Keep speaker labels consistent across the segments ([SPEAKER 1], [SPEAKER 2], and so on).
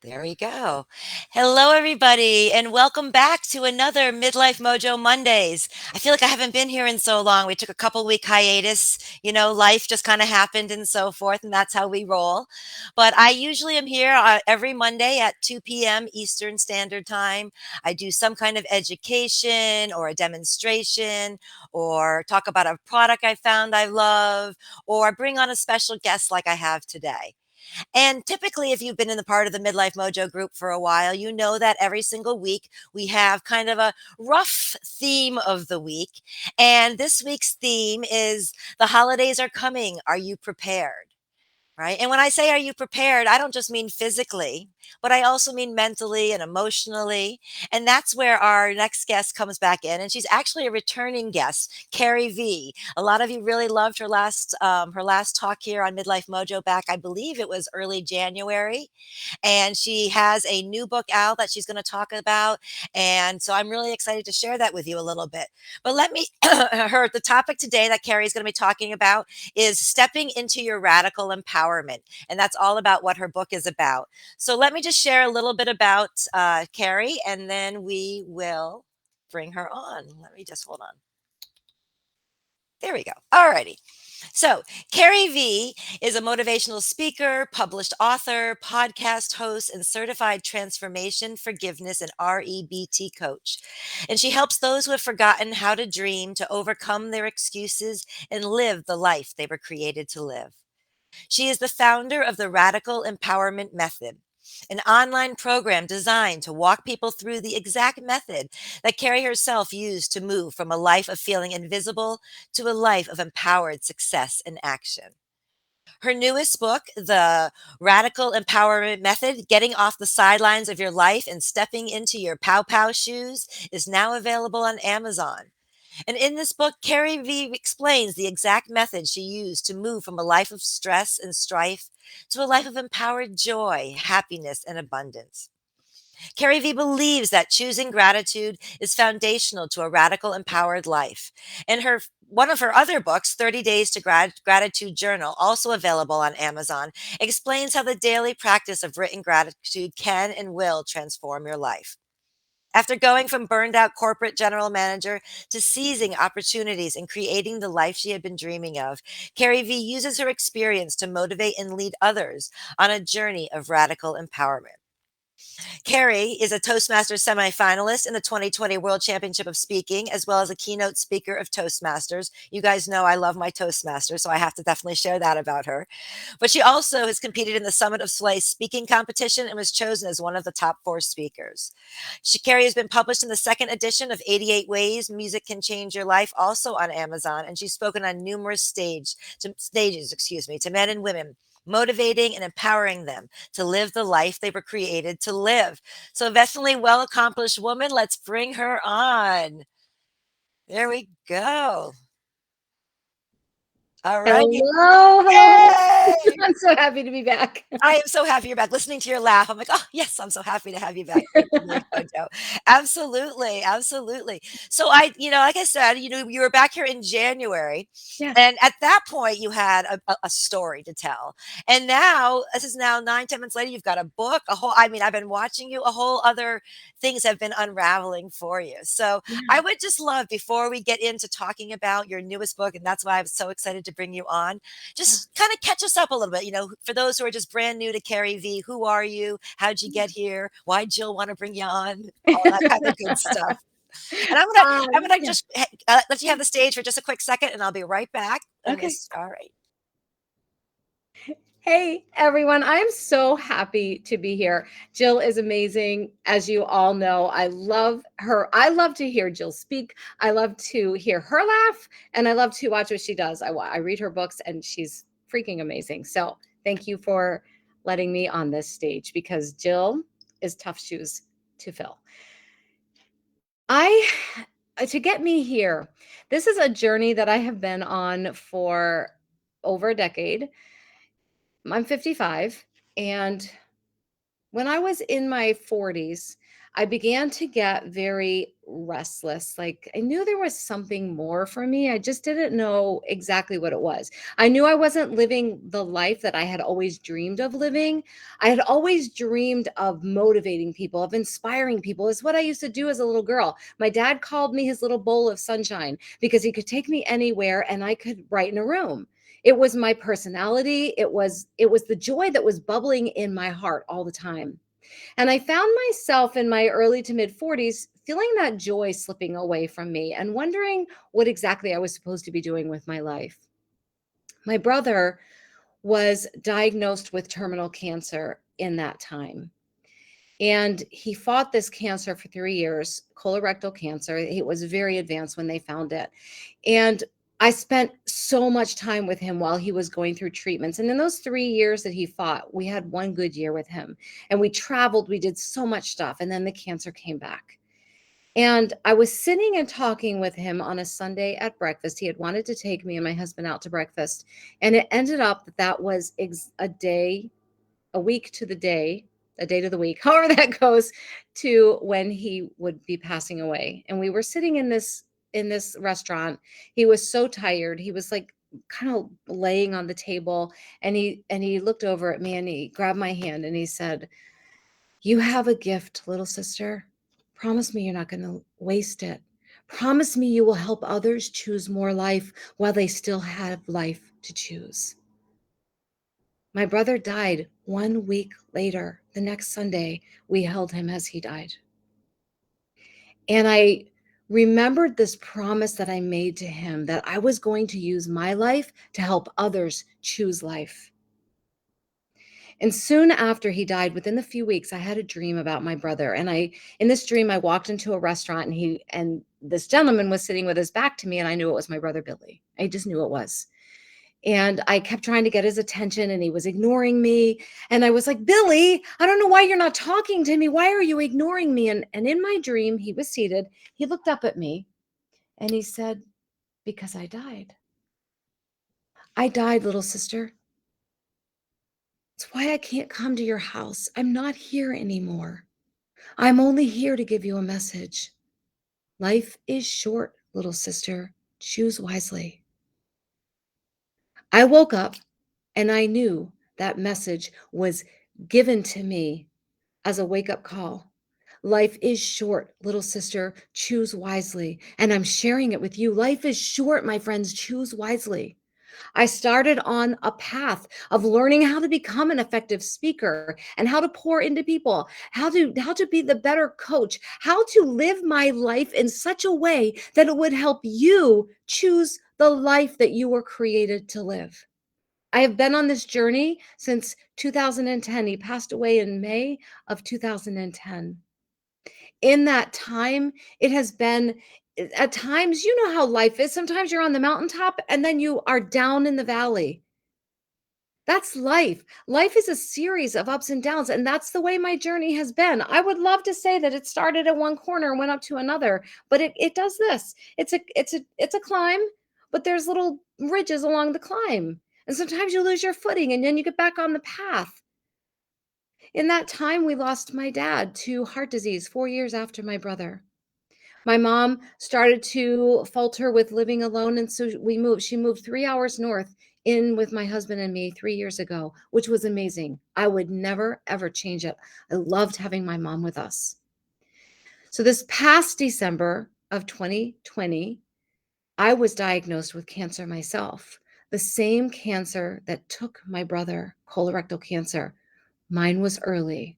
[SPEAKER 1] There we go. Hello, everybody, and welcome back to another Midlife Mojo Mondays. I feel like I haven't been here in so long. We took a couple week hiatus. Life just kind of happened and so forth, and that's how we roll. But I usually am here every Monday at 2 p.m. Eastern Standard Time. I do some kind of education or a demonstration or talk about a product I found I love or bring on a special guest like I have today. And typically, if you've been in the part of the Midlife Mojo group for a while, you know that every single week we have kind of a rough theme of the week. And this week's theme is the holidays are coming. Are you prepared? Right. And when I say, are you prepared? I don't just mean physically, but I also mean mentally and emotionally. And that's where our next guest comes back in. And she's actually a returning guest, Carrie Vee. A lot of you really loved her last talk here on Midlife Mojo back. I believe it was early January, and she has a new book out that she's going to talk about. And so I'm really excited to share that with you a little bit. But let me, the topic today that Carrie is going to be talking about is stepping into your radical empowerment. And that's all about what her book is about. So let me just share a little bit about Carrie, and then we will bring her on. Let me just hold on. There we go. All righty. So, Carrie Vee is a motivational speaker, published author, podcast host, and certified transformation, forgiveness, and REBT coach. And she helps those who have forgotten how to dream to overcome their excuses and live the life they were created to live. She is the founder of the Radical Empowerment Method, an online program designed to walk people through the exact method that Carrie herself used to move from a life of feeling invisible to a life of empowered success and action. Her newest book, The Radical Empowerment Method, Getting Off the Sidelines of Your Life and Stepping into Your Pow Pow Shoes, is now available on Amazon. And in this book, Carrie Vee explains the exact method she used to move from a life of stress and strife to a life of empowered joy, happiness, and abundance. Carrie Vee believes that choosing gratitude is foundational to a radical, empowered life. And one of her other books, 30 Days to Gratitude Journal, also available on Amazon, explains how the daily practice of written gratitude can and will transform your life. After going from burned out corporate general manager to seizing opportunities and creating the life she had been dreaming of, Carrie Vee uses her experience to motivate and lead others on a journey of radical empowerment. Carrie is a Toastmasters semifinalist in the 2020 World Championship of Speaking, as well as a keynote speaker of Toastmasters. You guys know I love my Toastmasters, so I have to definitely share that about her. But she also has competed in the Summit of Sway speaking competition and was chosen as one of the top 4 speakers. Carrie has been published in the second edition of 88 Ways Music Can Change Your Life, also on Amazon, and she's spoken on numerous stages, to men and women, motivating and empowering them to live the life they were created to live. So, definitely well accomplished woman. Let's bring her on. There we go. All right.
[SPEAKER 2] Hello, hello.
[SPEAKER 1] Yay!
[SPEAKER 2] I'm so happy to be back.
[SPEAKER 1] I am so happy you're back. Listening to your laugh, I'm like, oh yes, I'm so happy to have you back. Thank you, Miss Mojo. Absolutely, absolutely. So like I said, you were back here in January,
[SPEAKER 2] Yes.
[SPEAKER 1] and at that point, you had a story to tell. And now, this is now 9, 10 months later. You've got a book, a whole. I mean, I've been watching you. A whole other things have been unraveling for you. So I
[SPEAKER 2] Yeah.
[SPEAKER 1] would just love, before we get into talking about your newest book, and that's why I'm so excited to bring you on,
[SPEAKER 2] Yeah.
[SPEAKER 1] just kind of catch us up a little bit. For those who are just brand new to Carrie V, who are you? How'd you get here? Why Jill want to bring you on? All that kind of good stuff. And I'm gonna
[SPEAKER 2] Yeah.
[SPEAKER 1] just let you have the stage for just a quick second, and I'll be right back. And
[SPEAKER 2] Okay.
[SPEAKER 1] this, all right.
[SPEAKER 2] Hey, everyone. I'm so happy to be here. Jill is amazing. As you all know, I love her. I love to hear Jill speak. I love to hear her laugh, and I love to watch what she does. I read her books, and she's freaking amazing. So thank you for letting me on this stage because Jill is tough shoes to fill. I to get me here, this is a journey that I have been on for over a decade. I'm 55, and When I was in my 40s, I began to get very restless. Like I knew there was something more for me. I just didn't know exactly what it was. I knew I wasn't living the life that I had always dreamed of living. I had always dreamed of motivating people, of inspiring people. It's what I used to do as a little girl. My dad called me his little bowl of sunshine because he could take me anywhere and I could write in a room. It was my personality. It was the joy that was bubbling in my heart all the time. And I found myself in my early to mid 40s feeling that joy slipping away from me and wondering what exactly I was supposed to be doing with my life. My brother was diagnosed with terminal cancer in that time. And he fought this cancer for 3 years, colorectal cancer. It was very advanced when they found it. And I spent so much time with him while he was going through treatments. And in those 3 years that he fought, we had one good year with him. And we traveled, we did so much stuff. And then the cancer came back. And I was sitting and talking with him on a Sunday at breakfast. He had wanted to take me and my husband out to breakfast. And it ended up that that was a day, a week to the day, a date of the week, however that goes, to when he would be passing away. And we were sitting in this restaurant. He was so tired. He was like kind of laying on the table, and he looked over at me and he grabbed my hand and he said, "You have a gift, little sister. Promise me you're not going to waste it. Promise me you will help others choose more life while they still have life to choose." My brother died 1 week later. The next Sunday, we held him as he died. And I remembered this promise that I made to him that I was going to use my life to help others choose life. And soon after he died, within a few weeks, I had a dream about my brother. And in this dream, I walked into a restaurant and this gentleman was sitting with his back to me, and I knew it was my brother Billy. I just knew it was. And I kept trying to get his attention and he was ignoring me. And I was like, "Billy, I don't know why you're not talking to me. Why are you ignoring me?" And in my dream, he was seated. He looked up at me and he said, "Because I died. I died, little sister. It's why I can't come to your house. I'm not here anymore. I'm only here to give you a message. Life is short, little sister. Choose wisely." I woke up and I knew that message was given to me as a wake up call. Life is short, little sister. Choose wisely. And I'm sharing it with you. Life is short, my friends. Choose wisely. I started on a path of learning how to become an effective speaker and how to pour into people, how to be the better coach, how to live my life in such a way that it would help you choose the life that you were created to live. I have been on this journey since 2010. He passed away in May of 2010. In that time, it has been at times, you know how life is. Sometimes you're on the mountaintop and then you are down in the valley. That's life. Life is a series of ups and downs, and that's the way my journey has been. I would love to say that it started at one corner and went up to another, but it does this. It's a climb, but there's little ridges along the climb. And sometimes you lose your footing and then you get back on the path. In that time, we lost my dad to heart disease 4 years after my brother. My mom started to falter with living alone, and so we moved. She moved 3 hours north in with my husband and me 3 years ago, which was amazing. I would never, ever change it. I loved having my mom with us. So this past December of 2020, I was diagnosed with cancer myself, the same cancer that took my brother, colorectal cancer. Mine was early.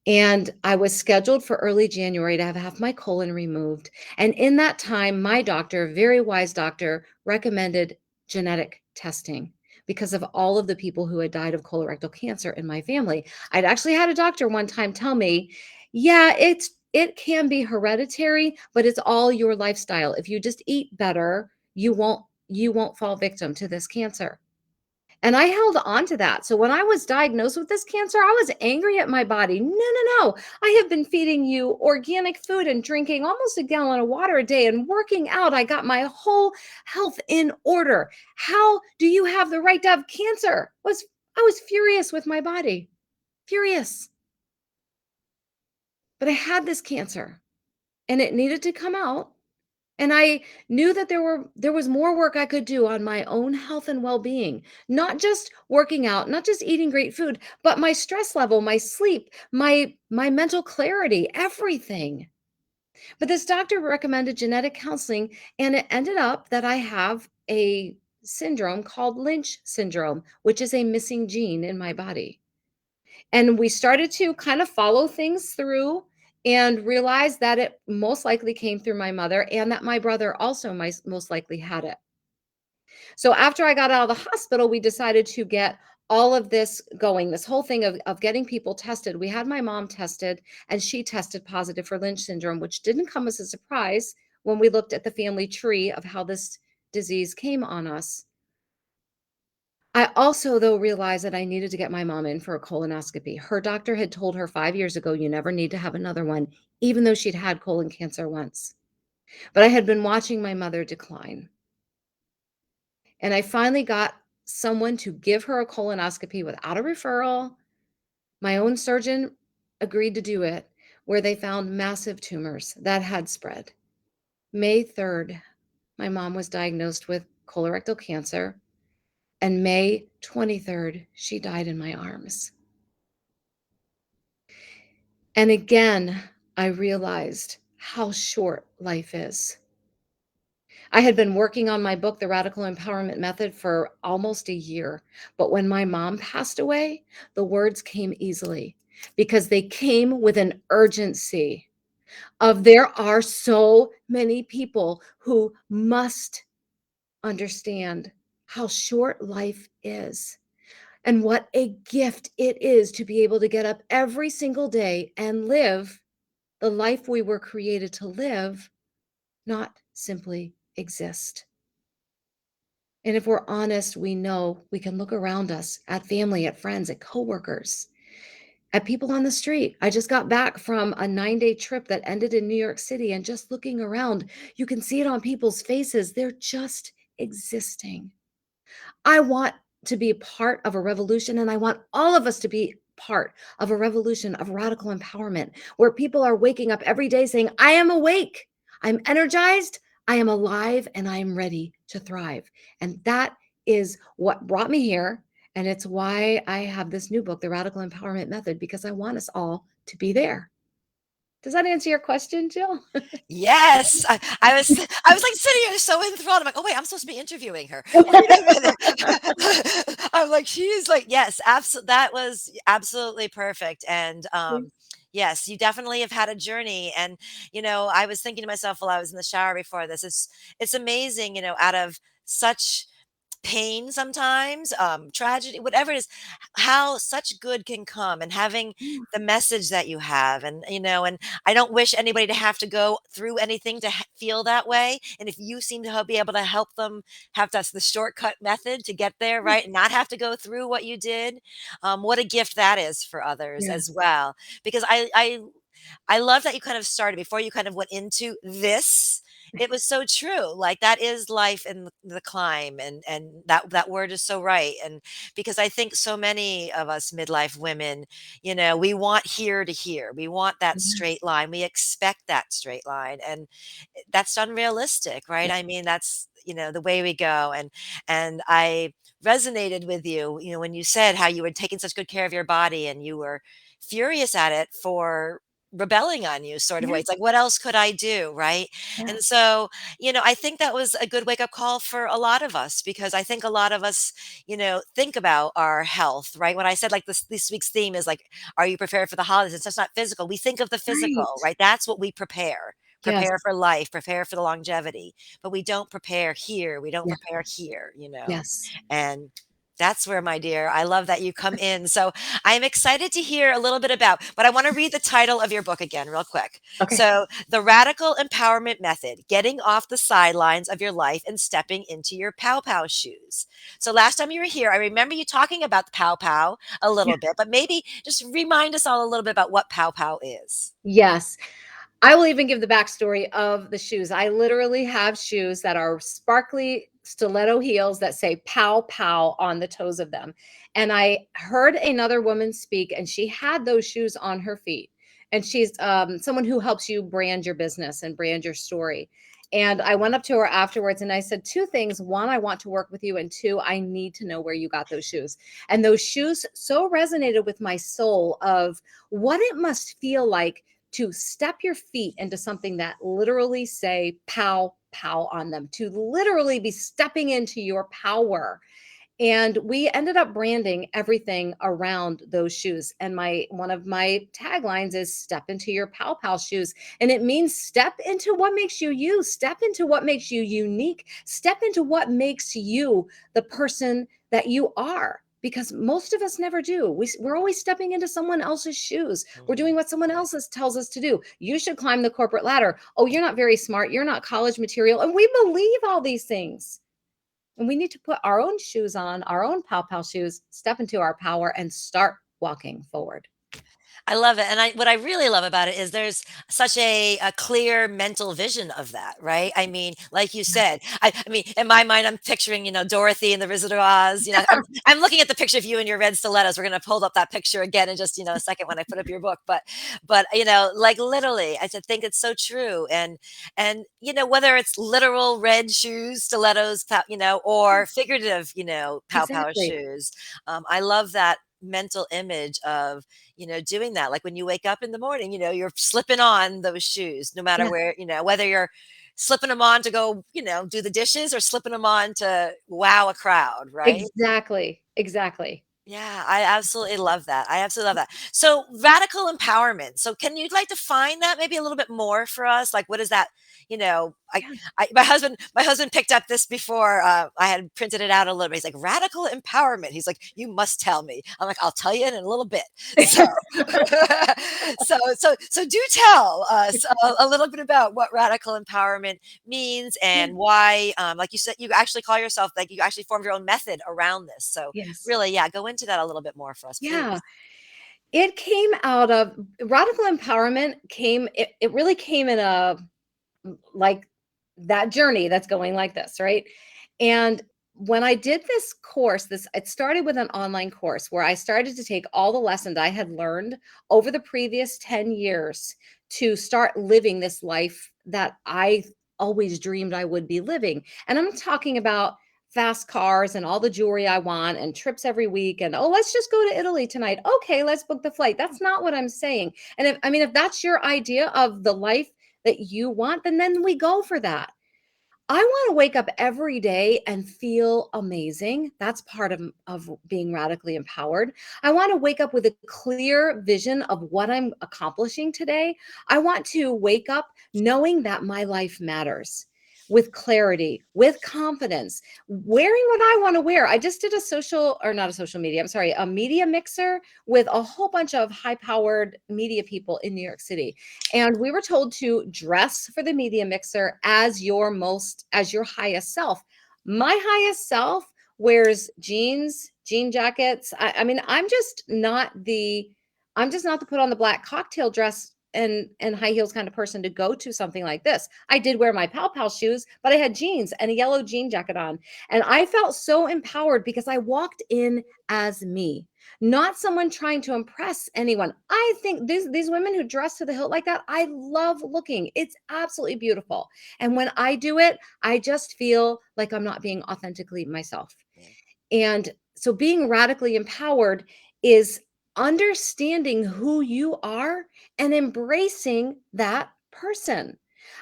[SPEAKER 2] And I was scheduled for early January to have half my colon removed. And in that time, my doctor, very wise doctor, recommended genetic testing because of all of the people who had died of colorectal cancer in my family. I'd actually had a doctor one time tell me, "Yeah, it can be hereditary, but it's all your lifestyle. If you just eat better, you won't fall victim to this cancer." And I held on to that. So when I was diagnosed with this cancer, I was angry at my body. No, no, no. I have been feeding you organic food and drinking almost a gallon of water a day and working out. I got my whole health in order. How do you have the right to have cancer? I was furious with my body. furious. But I had this cancer and it needed to come out. And I knew that there was more work I could do on my own health and well-being, not just working out, not just eating great food, but my stress level, my sleep, my mental clarity, everything. But this doctor recommended genetic counseling, and it ended up that I have a syndrome called Lynch syndrome, which is a missing gene in my body. And we started to kind of follow things through and realize that it most likely came through my mother and that my brother also most likely had it. So after I got out of the hospital, we decided to get all of this going, this whole thing of getting people tested. We had my mom tested, and she tested positive for Lynch syndrome, which didn't come as a surprise when we looked at the family tree of how this disease came on us. I also, though, realized that I needed to get my mom in for a colonoscopy. Her doctor had told her 5 years ago, you never need to have another one, even though she'd had colon cancer once. But I had been watching my mother decline. And I finally got someone to give her a colonoscopy without a referral. My own surgeon agreed to do it, where they found massive tumors that had spread. May 3rd, my mom was diagnosed with colorectal cancer. And May 23rd, she died in my arms. And again, I realized how short life is. I had been working on my book, The Radical Empowerment Method, for almost a year. But when my mom passed away, the words came easily because they came with an urgency of there are so many people who must understand how short life is and what a gift it is to be able to get up every single day and live the life we were created to live, not simply exist. And if we're honest, we know we can look around us at family, at friends, at coworkers, at people on the street. I just got back from a 9-day trip that ended in New York City, and just looking around, you can see it on people's faces. They're just existing. I want to be a part of a revolution, and I want all of us to be part of a revolution of radical empowerment where people are waking up every day saying, I am awake, I'm energized, I am alive, and I am ready to thrive. And that is what brought me here. And it's why I have this new book, The Radical Empowerment Method, because I want us all to be there. Does that answer your question, Jill?
[SPEAKER 1] Yes, I was like sitting here so enthralled. I'm like, oh wait, I'm supposed to be interviewing her. Wait a minute. I'm like, she's like, yes, absolutely. That was absolutely perfect. And yes, you definitely have had a journey. And I was thinking to myself while I was in the shower before this, it's amazing, out of such pain sometimes, tragedy, whatever it is, how such good can come, and having the message that you have, and I don't wish anybody to have to go through anything to feel that way. And if you seem to be able to help them have that's the shortcut method to get there, right, and not have to go through what you did, what a gift that is for others as
[SPEAKER 2] Yes.
[SPEAKER 1] well. Because I love that you kind of started before you kind of went into this. It was so true. Like that is life in the climb, and that word is so right. And because I think so many of us midlife women, we want here to here. We want that straight
[SPEAKER 2] Yes.
[SPEAKER 1] line. We expect that straight line, and that's unrealistic, right?
[SPEAKER 2] Yeah.
[SPEAKER 1] I mean, that's the way we go. And I resonated with you, when you said how you were taking such good care of your body, and you were furious at it for rebelling on you sort of way.
[SPEAKER 2] Yes.
[SPEAKER 1] It's like, what else could I do? Right. And
[SPEAKER 2] Yes.
[SPEAKER 1] so, I think that was a good wake up call for a lot of us, because I think a lot of us, think about our health, right? When I said like this week's theme is like, are you prepared for the holidays? It's just not physical. We think of the physical,
[SPEAKER 2] Right.
[SPEAKER 1] right? That's what we prepare.
[SPEAKER 2] Yes.
[SPEAKER 1] Prepare for life, prepare for the longevity, but we don't prepare here. We don't
[SPEAKER 2] Yeah.
[SPEAKER 1] prepare here.
[SPEAKER 2] Yes.
[SPEAKER 1] And that's where, my dear, I love that you come in. So I'm excited to hear a little bit but I want to read the title of your book again, real quick.
[SPEAKER 2] Okay.
[SPEAKER 1] So, The Radical Empowerment Method, Getting Off the Sidelines of Your Life and Stepping into Your Pow Pow Shoes. So, last time you were here, I remember you talking about the Pow Pow a
[SPEAKER 2] Yeah.
[SPEAKER 1] little bit, but maybe just remind us all a little bit about what Pow Pow is.
[SPEAKER 2] Yes. I will even give the backstory of the shoes. I literally have shoes that are sparkly stiletto heels that say pow pow on the toes of them. And I heard another woman speak, and she had those shoes on her feet. And she's someone who helps you brand your business and brand your story. And I went up to her afterwards and I said two things. One, I want to work with you. And two, I need to know where you got those shoes. And those shoes so resonated with my soul of what it must feel like to step your feet into something that literally say pow pow on them, to literally be stepping into your power. And we ended up branding everything around those shoes. And my one of my taglines is step into your pow pow shoes. And it means step into what makes you you, step into what makes you unique, step into what makes you the person that you are. Because most of us never do. We're always stepping into someone else's shoes. We're
[SPEAKER 1] Mhm.
[SPEAKER 2] doing what someone else tells us to do. You should climb the corporate ladder. Oh, you're not very smart. You're not college material. And we believe all these things. And we need to put our own shoes on, our own pow pow shoes, step into our power, and start walking forward.
[SPEAKER 1] I love it, and I what I really love about it is there's such a clear mental vision of that, right? I mean, like you said,
[SPEAKER 2] Yes.
[SPEAKER 1] I mean, in my mind, I'm picturing, Dorothy and the Wizard of Oz. I'm looking at the picture of you in your red stilettos. We're gonna hold up that picture again in just, a second when I put up your book. But like literally, I just think it's so true. And whether it's literal red shoes, stilettos, or figurative, pow pow
[SPEAKER 2] Exactly.
[SPEAKER 1] shoes. I love that mental image of doing that. Like when you wake up in the morning, you're slipping on those shoes, no matter
[SPEAKER 2] Yeah,
[SPEAKER 1] where, whether you're slipping them on to go, do the dishes or slipping them on to wow a crowd, right?
[SPEAKER 2] exactly. Exactly.
[SPEAKER 1] Yeah, I absolutely love that. I absolutely love that. So radical empowerment. So can you like define that maybe a little bit more for us? Like what is that? You know, I,
[SPEAKER 2] Yeah.
[SPEAKER 1] my husband picked up this before I had printed it out a little bit. He's like radical empowerment. He's like, you must tell me. I'm like, I'll tell you in a little bit. So, so do tell us a little bit about what radical empowerment means
[SPEAKER 2] Yeah.
[SPEAKER 1] and why. Like you said, you actually call yourself like you actually formed your own method around this. So
[SPEAKER 2] Yes.
[SPEAKER 1] really, yeah, go into that a little bit more for us,
[SPEAKER 2] Yeah.
[SPEAKER 1] please.
[SPEAKER 2] It came out of radical empowerment came, it really came in a like that journey that's going like this, right? And when I did this course, this it started with an online course where I started to take all the lessons I had learned over the previous 10 years to start living this life that I always dreamed I would be living. And I'm talking about fast cars and all the jewelry I want and trips every week and oh, let's just go to Italy tonight. Okay, let's book the flight. That's not what I'm saying. And if that's your idea of the life that you want, then we go for that. I want to wake up every day and feel amazing. That's part of being radically empowered. I want to wake up with a clear vision of what I'm accomplishing today. I want to wake up knowing that my life matters with clarity, with confidence, wearing what I want to wear. I just did a social, or not a social media, I'm sorry, a media mixer with a whole bunch of high powered media people in New York City. And we were told to dress for the media mixer as your highest self. My highest self wears jeans, jean jackets. I'm just not the put on the black cocktail dress and high heels kind of person to go to something like this. I did wear my pal pal shoes, but I had jeans and a yellow jean jacket on. And I felt so empowered because I walked in as me, not someone trying to impress anyone. I think these women who dress to the hilt like that, I love looking. It's absolutely beautiful. And when I do it, I just feel like I'm not being authentically myself.
[SPEAKER 1] Yeah.
[SPEAKER 2] And so being radically empowered is understanding who you are and embracing that person.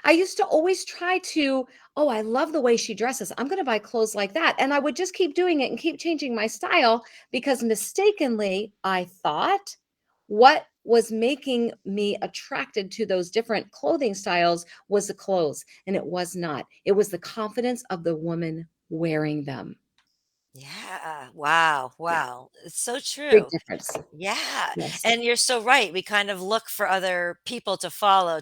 [SPEAKER 2] I used to always try to, oh, I love the way she dresses. I'm going to buy clothes like that. And I would just keep doing it and keep changing my style because mistakenly I thought what was making me attracted to those different clothing styles was the clothes. And it was not. It was the confidence of the woman wearing them.
[SPEAKER 1] Yeah. Wow.
[SPEAKER 2] Yeah,
[SPEAKER 1] Wow. It's so
[SPEAKER 2] big
[SPEAKER 1] true.
[SPEAKER 2] difference.
[SPEAKER 1] Yeah.
[SPEAKER 2] Yes.
[SPEAKER 1] And you're so right. We kind of look for other people to follow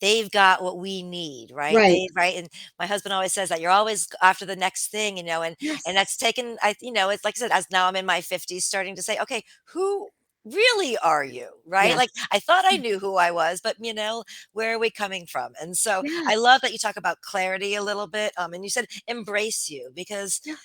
[SPEAKER 1] they've got what we need, right?
[SPEAKER 2] Right.
[SPEAKER 1] Right. And my husband always says that you're always after the next thing, and
[SPEAKER 2] Yes.
[SPEAKER 1] that's taken, it's like I said, as now I'm in my 50s starting to say, okay, who really are you, right? Like,
[SPEAKER 2] Yes.
[SPEAKER 1] I thought I
[SPEAKER 2] Mm.
[SPEAKER 1] knew who I was, but, where are we coming from? And so I
[SPEAKER 2] Yes.
[SPEAKER 1] love that you talk about clarity a little bit, and you said embrace you because
[SPEAKER 2] Yeah.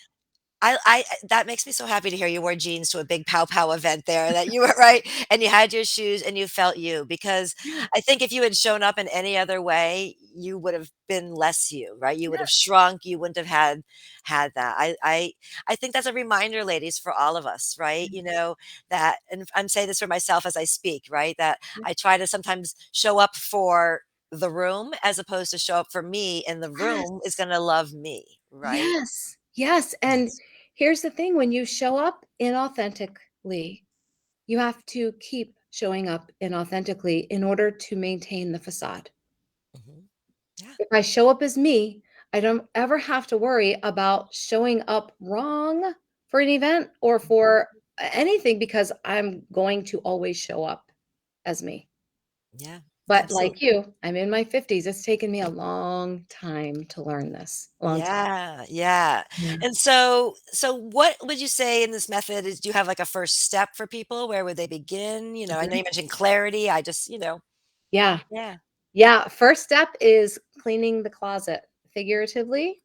[SPEAKER 1] I that makes me so happy to hear you wore jeans to a big pow pow event there, that you were right, and you had your shoes and you felt you, because
[SPEAKER 2] Yeah.
[SPEAKER 1] I think if you had shown up in any other way, you would have been less you, right? You would have
[SPEAKER 2] Yes.
[SPEAKER 1] shrunk, you wouldn't have had that. I think that's a reminder, ladies, for all of us, right?
[SPEAKER 2] Yes.
[SPEAKER 1] That, and I'm saying this for myself as I speak, right? That
[SPEAKER 2] Yeah.
[SPEAKER 1] I try to sometimes show up for the room as opposed to show up for me, and the room is
[SPEAKER 2] Yes.
[SPEAKER 1] gonna love me, right?
[SPEAKER 2] Yes. Yes. And
[SPEAKER 1] Yes.
[SPEAKER 2] here's the thing, when you show up inauthentically, you have to keep showing up inauthentically in order to maintain the facade.
[SPEAKER 1] Mhm. Yeah.
[SPEAKER 2] If I show up as me, I don't ever have to worry about showing up wrong for an event or
[SPEAKER 1] Mhm.
[SPEAKER 2] for anything because I'm going to always show up as me.
[SPEAKER 1] Yeah,
[SPEAKER 2] But like
[SPEAKER 1] absolutely.
[SPEAKER 2] you, I'm in my 50s. It's taken me a long time to learn this. A long time.
[SPEAKER 1] Yeah, yeah.
[SPEAKER 2] Yeah.
[SPEAKER 1] And so what would you say in this method is, do you have like a first step for people? Where would they begin? I know
[SPEAKER 2] Mhm.
[SPEAKER 1] you mentioned clarity.
[SPEAKER 2] Yeah.
[SPEAKER 1] Yeah.
[SPEAKER 2] Yeah. First step is cleaning the closet figuratively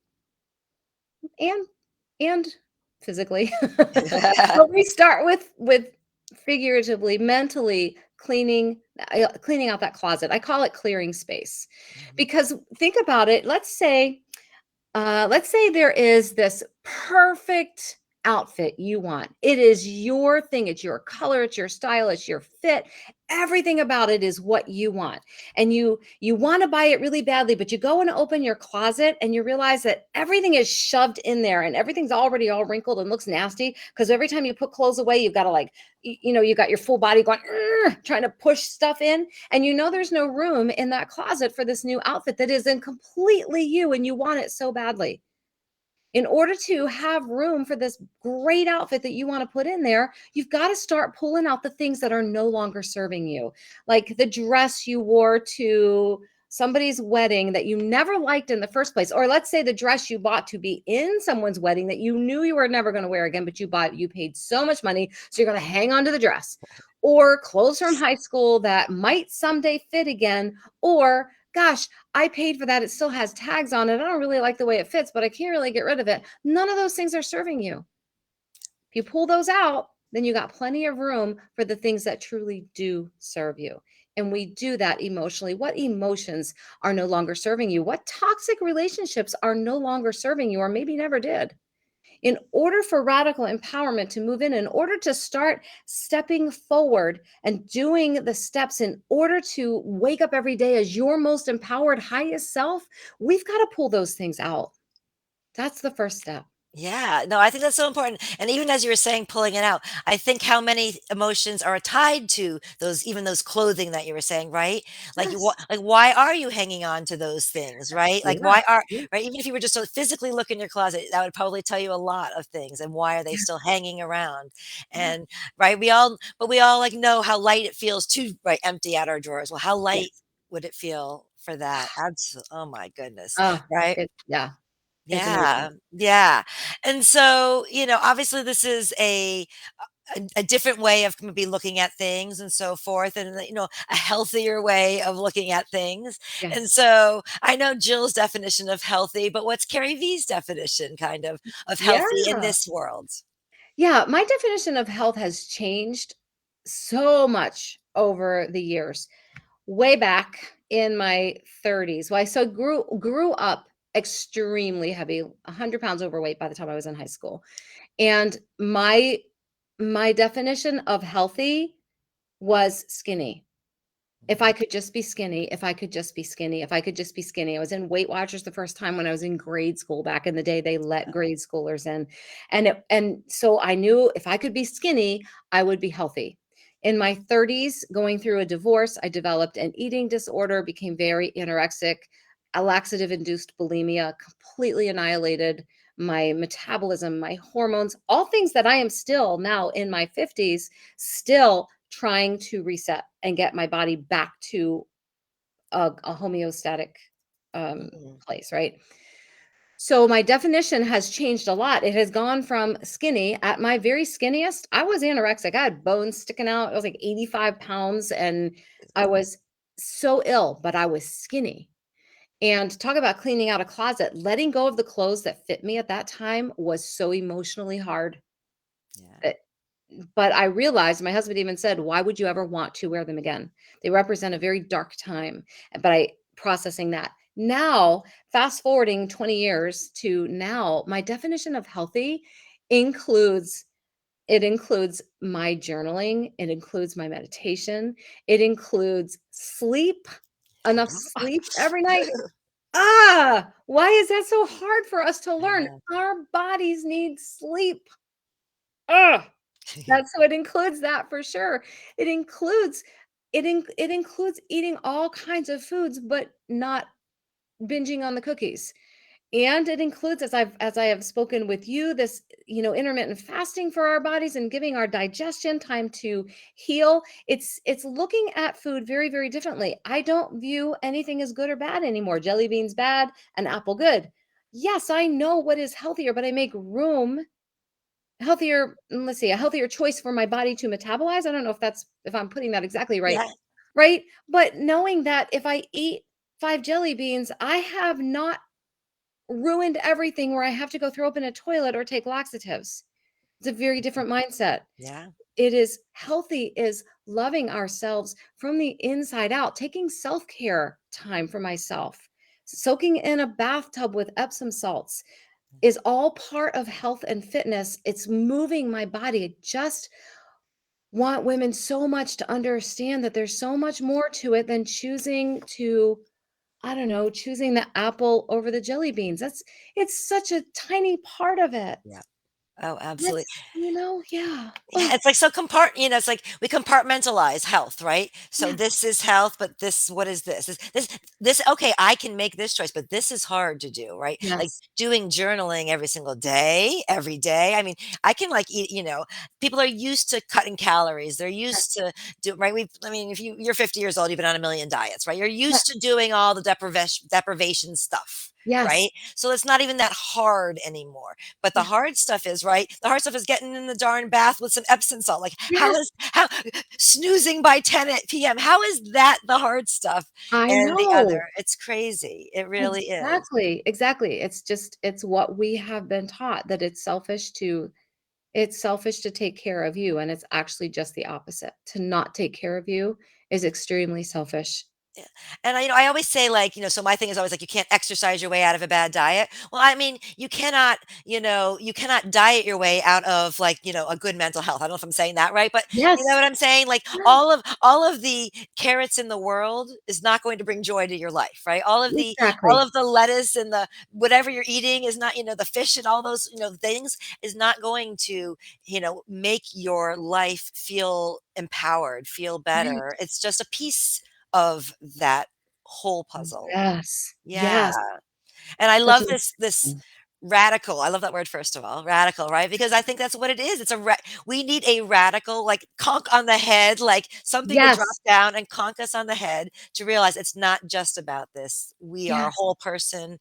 [SPEAKER 2] and and physically. But we start with figuratively, mentally cleaning out that closet. I call it clearing space.
[SPEAKER 1] Mhm.
[SPEAKER 2] Because think about it, let's say there is this perfect outfit you want. It is your thing. It's your color. It's your style. It's your fit. Everything about it is what you want. And you want to buy it really badly, but you go and open your closet and you realize that everything is shoved in there and everything's already all wrinkled and looks nasty because every time you put clothes away, you've got to like, you got your full body going, "Ugh," trying to push stuff in. And there's no room in that closet for this new outfit that isn't completely you and you want it so badly. In order to have room for this great outfit that you want to put in there, you've got to start pulling out the things that are no longer serving you. Like the dress you wore to somebody's wedding that you never liked in the first place. Or let's say the dress you bought to be in someone's wedding that you knew you were never going to wear again, but you paid so much money. So you're going to hang on to the dress. Or clothes from high school that might someday fit again. Or gosh, I paid for that. It still has tags on it. I don't really like the way it fits, but I can't really get rid of it. None of those things are serving you. If you pull those out, then you got plenty of room for the things that truly do serve you. And we do that emotionally. What emotions are no longer serving you? What toxic relationships are no longer serving you or maybe never did? In order for radical empowerment to move in order to start stepping forward and doing the steps in order to wake up every day as your most empowered, highest self, we've got to pull those things out. That's the first step.
[SPEAKER 1] Yeah, no, I think that's so important. And even as you were saying, pulling it out, I think how many emotions are tied to those, even those clothing that you were saying, right?
[SPEAKER 2] Yes.
[SPEAKER 1] Like, why are you hanging on to those things, right? Like,
[SPEAKER 2] Yeah. Yeah.
[SPEAKER 1] right? Even if you were just to physically look in your closet, that would probably tell you a lot of things. And why are they
[SPEAKER 2] Yeah.
[SPEAKER 1] still hanging around?
[SPEAKER 2] Yeah.
[SPEAKER 1] And right, we all like know how light it feels to, right, empty out our drawers. Well, how light
[SPEAKER 2] Yes.
[SPEAKER 1] would it feel for that? Absolutely. Oh my goodness,
[SPEAKER 2] Oh,
[SPEAKER 1] right?
[SPEAKER 2] yeah, it's amazing.
[SPEAKER 1] Yeah, yeah. And so, obviously this is a different way of maybe looking at things and so forth, and a healthier way of looking at things. And
[SPEAKER 2] Yes.
[SPEAKER 1] so I know Jill's definition of healthy, but what's Carrie V's definition kind of
[SPEAKER 2] Yeah.
[SPEAKER 1] healthy in this world?
[SPEAKER 2] Yeah, my definition of health has changed so much over the years. Way back in my 30s. Well, I so grew up extremely heavy, 100 pounds overweight by the time I was in high school. And my definition of healthy was skinny. If I
[SPEAKER 1] Mhm.
[SPEAKER 2] could just be skinny, if I could just be skinny, if I could just be skinny. I was in Weight Watchers the first time when I was in grade school back in the day. They let grade schoolers in. And so I knew if I could be skinny, I would be healthy. In my 30s, going through a divorce, I developed an eating disorder, became very anorexic, a laxative induced bulimia, completely annihilated my metabolism, my hormones, all things that I am still now in my 50s still trying to reset and get my body back to a homeostatic um,
[SPEAKER 1] Mhm.
[SPEAKER 2] place, right? So my definition has changed a lot. It has gone from skinny. At my very skinniest, I was anorexic. I had bones sticking out. I was like 85 pounds and I was so ill, but I was skinny. And talk about cleaning out a closet. Letting go of the clothes that fit me at that time was so emotionally hard.
[SPEAKER 1] Yeah.
[SPEAKER 2] Uh, But I realized, my husband even said, "Why would you ever want to wear them again? They represent a very dark time." But I processing that. Now, fast forwarding 20 years to now, my definition of healthy includes it includes my journaling, it includes my meditation, it includes sleep, enough sleep every night. Why is that so hard for us to
[SPEAKER 1] I
[SPEAKER 2] learn?
[SPEAKER 1] know.
[SPEAKER 2] Our bodies need sleep. Ah. That's so it includes that for sure. It includes it includes eating all kinds of foods, but not binging on the cookies. And it includes, as I have spoken with you, this, intermittent fasting for our bodies and giving our digestion time to heal. It's looking at food very, very differently. I don't view anything as good or bad anymore. Jelly beans bad, an apple good. Yes, I know what is healthier, but I make room let's see, a healthier choice for my body to metabolize. I don't know if I'm putting that exactly right,
[SPEAKER 1] Yeah.
[SPEAKER 2] right? But knowing that if I eat 5 jelly beans, I have not ruined everything where I have to go throw up in a toilet or take laxatives. It's a very different mindset.
[SPEAKER 1] Yeah.
[SPEAKER 2] It is healthy is loving ourselves from the inside out, taking self-care time for myself, soaking in a bathtub with Epsom salts, is all part of health and fitness. It's moving my body. I just want women so much to understand that there's so much more to it than choosing to, I don't know, choosing the apple over the jelly beans. It's such a tiny part of it.
[SPEAKER 1] Yeah. Oh, absolutely.
[SPEAKER 2] Yeah.
[SPEAKER 1] Yeah,
[SPEAKER 2] Oh,
[SPEAKER 1] it's like so it's like we compartmentalize health, right? So
[SPEAKER 2] yeah.
[SPEAKER 1] this is health, but this, what is this? This, okay, I can make this choice, but this is hard to do, right? Like
[SPEAKER 2] Yes.
[SPEAKER 1] doing journaling every single day, every day. I mean, I can like eat, people are used to cutting calories. They're used
[SPEAKER 2] Yes.
[SPEAKER 1] to do, right? I mean, if you're 50 years old, you've been on a million diets, right? You're used to
[SPEAKER 2] Yes.
[SPEAKER 1] doing all the deprivation stuff,
[SPEAKER 2] Yes.
[SPEAKER 1] right? So it's not even that hard anymore. But the
[SPEAKER 2] Yeah.
[SPEAKER 1] hard stuff is, right? The hard stuff is getting in the darn bath with some Epsom salt. Like,
[SPEAKER 2] Yes.
[SPEAKER 1] how snoozing by 10 p.m. How is that the hard stuff?
[SPEAKER 2] I
[SPEAKER 1] And the other,
[SPEAKER 2] know.
[SPEAKER 1] it's crazy. It really is.
[SPEAKER 2] Exactly. Exactly. It's what we have been taught, that it's selfish to take care of you, and it's actually just the opposite. To not take care of you is extremely selfish.
[SPEAKER 1] Yeah. And I always say, like, so my thing is always like, you can't exercise your way out of a bad diet. Well, I mean, you cannot diet your way out of, like, a good mental health. I don't know if I'm saying that right, but you know
[SPEAKER 2] Yes.
[SPEAKER 1] what I'm saying? Like
[SPEAKER 2] Yeah.
[SPEAKER 1] all of the carrots in the world is not going to bring joy to your life, right? All
[SPEAKER 2] Exactly.
[SPEAKER 1] of the lettuce and the whatever you're eating is not, the fish and all those, things is not going to, make your life feel empowered, feel
[SPEAKER 2] Right.
[SPEAKER 1] better. It's just a piece of that whole puzzle.
[SPEAKER 2] Yes.
[SPEAKER 1] Yeah.
[SPEAKER 2] Yes.
[SPEAKER 1] And I
[SPEAKER 2] Such
[SPEAKER 1] love
[SPEAKER 2] a
[SPEAKER 1] this radical. I love that word, first of all, radical, right? Because I think that's what it is. We need a radical, like, conk on the head, like something to drop
[SPEAKER 2] Yes.
[SPEAKER 1] down and conk us on the head to realize it's not just about this. We are a
[SPEAKER 2] Yes.
[SPEAKER 1] whole person,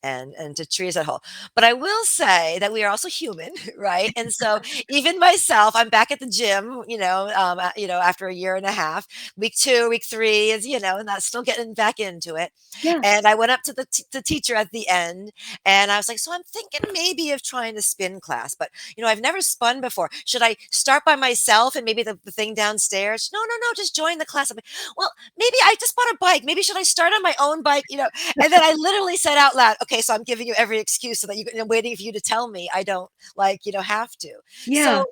[SPEAKER 1] and to treat us that whole. But I will say that we are also human, right? And so even myself, I'm back at the gym, after a year and a half. Week 2, week 3 is, and that's still getting back into it. And
[SPEAKER 2] Yes.
[SPEAKER 1] I went up to the teacher at the end, and I was like, "So I'm thinking maybe of trying a spin class, but I've never spun before. Should I start by myself and maybe the thing downstairs?" "No, no, no, just join the class." I'm like, "Well, maybe I just bought a bike. Maybe should I start on my own bike?" And then I literally said out loud, "Okay, so I'm giving you every excuse so that I'm waiting for you to tell me I don't, like, have to." So
[SPEAKER 2] Yeah.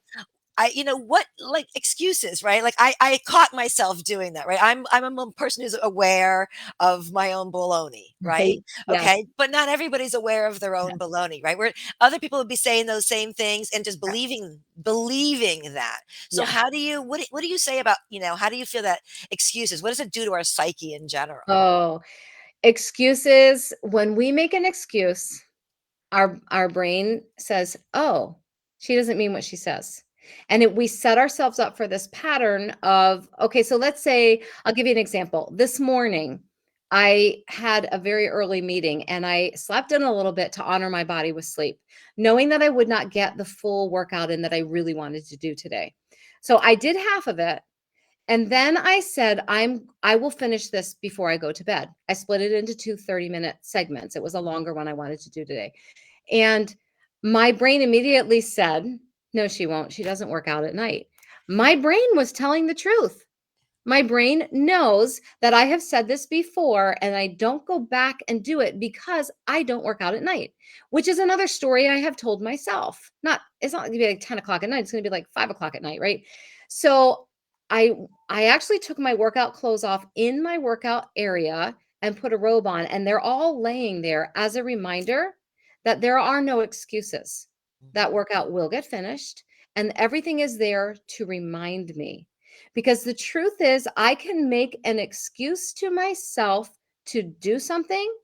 [SPEAKER 1] what, like, excuses, right? Like, I caught myself doing that, right? I'm a person who's aware of my own baloney, right?
[SPEAKER 2] Right. Yes.
[SPEAKER 1] Okay, but not everybody's aware of their own
[SPEAKER 2] Yes.
[SPEAKER 1] baloney, right? Where other people would be saying those same things and just
[SPEAKER 2] Yes.
[SPEAKER 1] believing that. So
[SPEAKER 2] Yes.
[SPEAKER 1] what do you say about, how do you feel that excuses? What does it do to our psyche in general?
[SPEAKER 2] Oh, excuses, when we make an excuse, our brain says, "Oh, she doesn't mean what she says." And we set ourselves up for this pattern of, okay, so let's say, I'll give you an example. This morning, I had a very early meeting and I slept in a little bit to honor my body with sleep, knowing that I would not get the full workout in that I really wanted to do today. So I did half of it. And then I said, I will finish this before I go to bed. I split it into two 30-minute segments. It was a longer one I wanted to do today. And my brain immediately said, no, she won't. She doesn't work out at night. My brain was telling the truth. My brain knows that I have said this before and I don't go back and do it because I don't work out at night, which is another story I have told myself. It's not gonna be like 10 o'clock at night, it's gonna be like 5 o'clock at night, right? So I I actually took my workout clothes off in my workout area and put a robe on, and they're all laying there as a reminder that there are no excuses. That
[SPEAKER 1] Mhm.
[SPEAKER 2] workout will get finished, and everything is there to remind me because the truth is, I can make an excuse to myself to do something,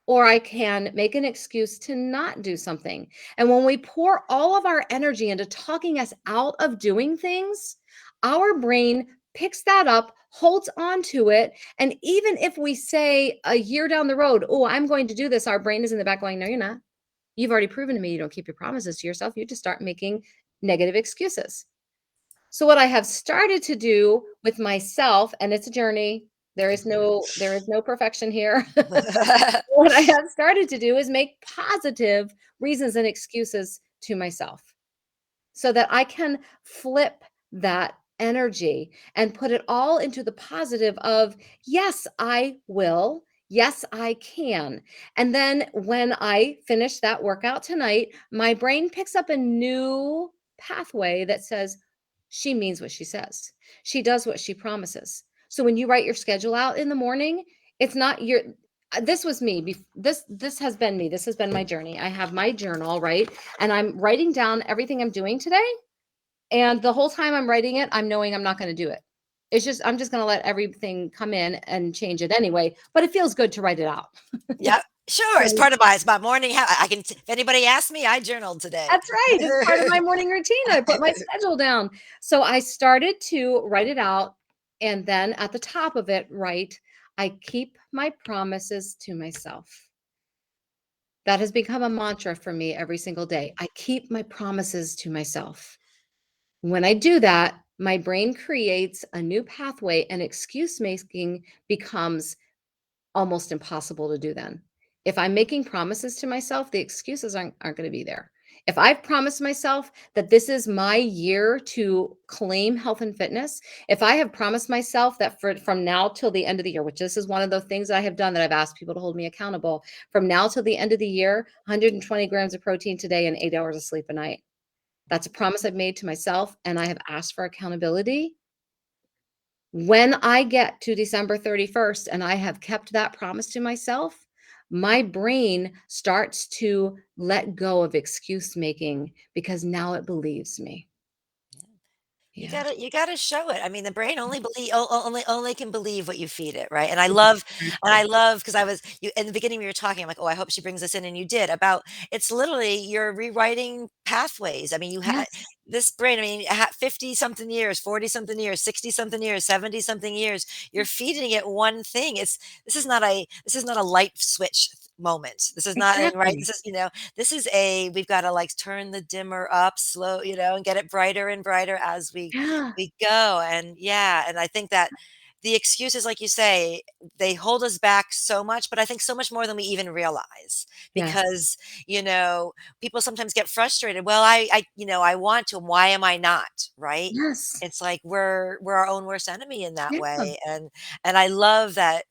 [SPEAKER 2] or I can make an excuse to not do something. And when we pour all of our energy into talking us out of doing things, our brain picks that up, holds on to it. And even if we say a year down the road, oh, I'm going to do this, our brain is in the back going, no, you're not. You've already proven to me you don't keep your promises to yourself. You just start making negative excuses. So what I have started to do with myself, and it's a journey, there is no perfection here. What I have started to do is make positive reasons and excuses to myself so that I can flip that energy and put it all into the positive of, yes, I will. Yes, I can. And then when I finish that workout tonight, my brain picks up a new pathway that says, she means what she says. She does what she promises. So when you write your schedule out in the morning, it's not your this was me. This has been me. This has been my journey. I have my journal, right? And I'm writing down everything I'm doing today. And the whole time I'm writing it, I'm knowing I'm not going to do it. I'm just going to let everything come in and change it anyway. But it feels good to write it out.
[SPEAKER 1] Yeah, sure, it's
[SPEAKER 2] So
[SPEAKER 1] part of it's my morning I can if anybody asks me, I journaled today.
[SPEAKER 2] that's right. It's part of my morning routine. I put my schedule down. So I started to write it out. And then at the top of it, write, I keep my promises to myself. That has become a mantra for me every single day. I keep my promises to myself. When I do that, my brain creates a new pathway and excuse making becomes almost impossible to do then. If I'm making promises to myself, the excuses aren't going to be there. If I've promised myself that this is my year to claim health and fitness, if I have promised myself that from now till the end of the year, which this is one of the things that I have done that I've asked people to hold me accountable, from now till the end of the year, 120 grams of protein today and 8 hours of sleep a night. That's a promise I've made to myself, and I have asked for accountability. When I get to December 31st and I have kept that promise to myself, my brain starts to let go of excuse making because now it believes me.
[SPEAKER 1] You
[SPEAKER 2] Yeah.
[SPEAKER 1] gotta you gotta show it. I mean, the brain only believe only can believe what you feed it, right? And I
[SPEAKER 2] Exactly.
[SPEAKER 1] love because I was you in the beginning we were talking, I'm like, "Oh, I hope she brings this in," and you did, about it's literally you're rewriting pathways. I mean, you had
[SPEAKER 2] Yes.
[SPEAKER 1] this brain, I mean, 50 something years, 40 something years, 60 something years, 70 something years, you're feeding it one thing. This is not a light switch moment. This is not right.
[SPEAKER 2] Exactly.
[SPEAKER 1] This is, this is a we've gotta, like, turn the dimmer up slow, and get it brighter and brighter as
[SPEAKER 2] Yeah.
[SPEAKER 1] we go, and yeah, and I think that the excuses, like you say, they hold us back so much, but I think so much more than we even realize
[SPEAKER 2] Yes.
[SPEAKER 1] because, you know, people sometimes get frustrated. Well, I want to, why am I not? Right?
[SPEAKER 2] Yes.
[SPEAKER 1] It's like we're our own worst enemy in that
[SPEAKER 2] Yeah.
[SPEAKER 1] way. And I love that,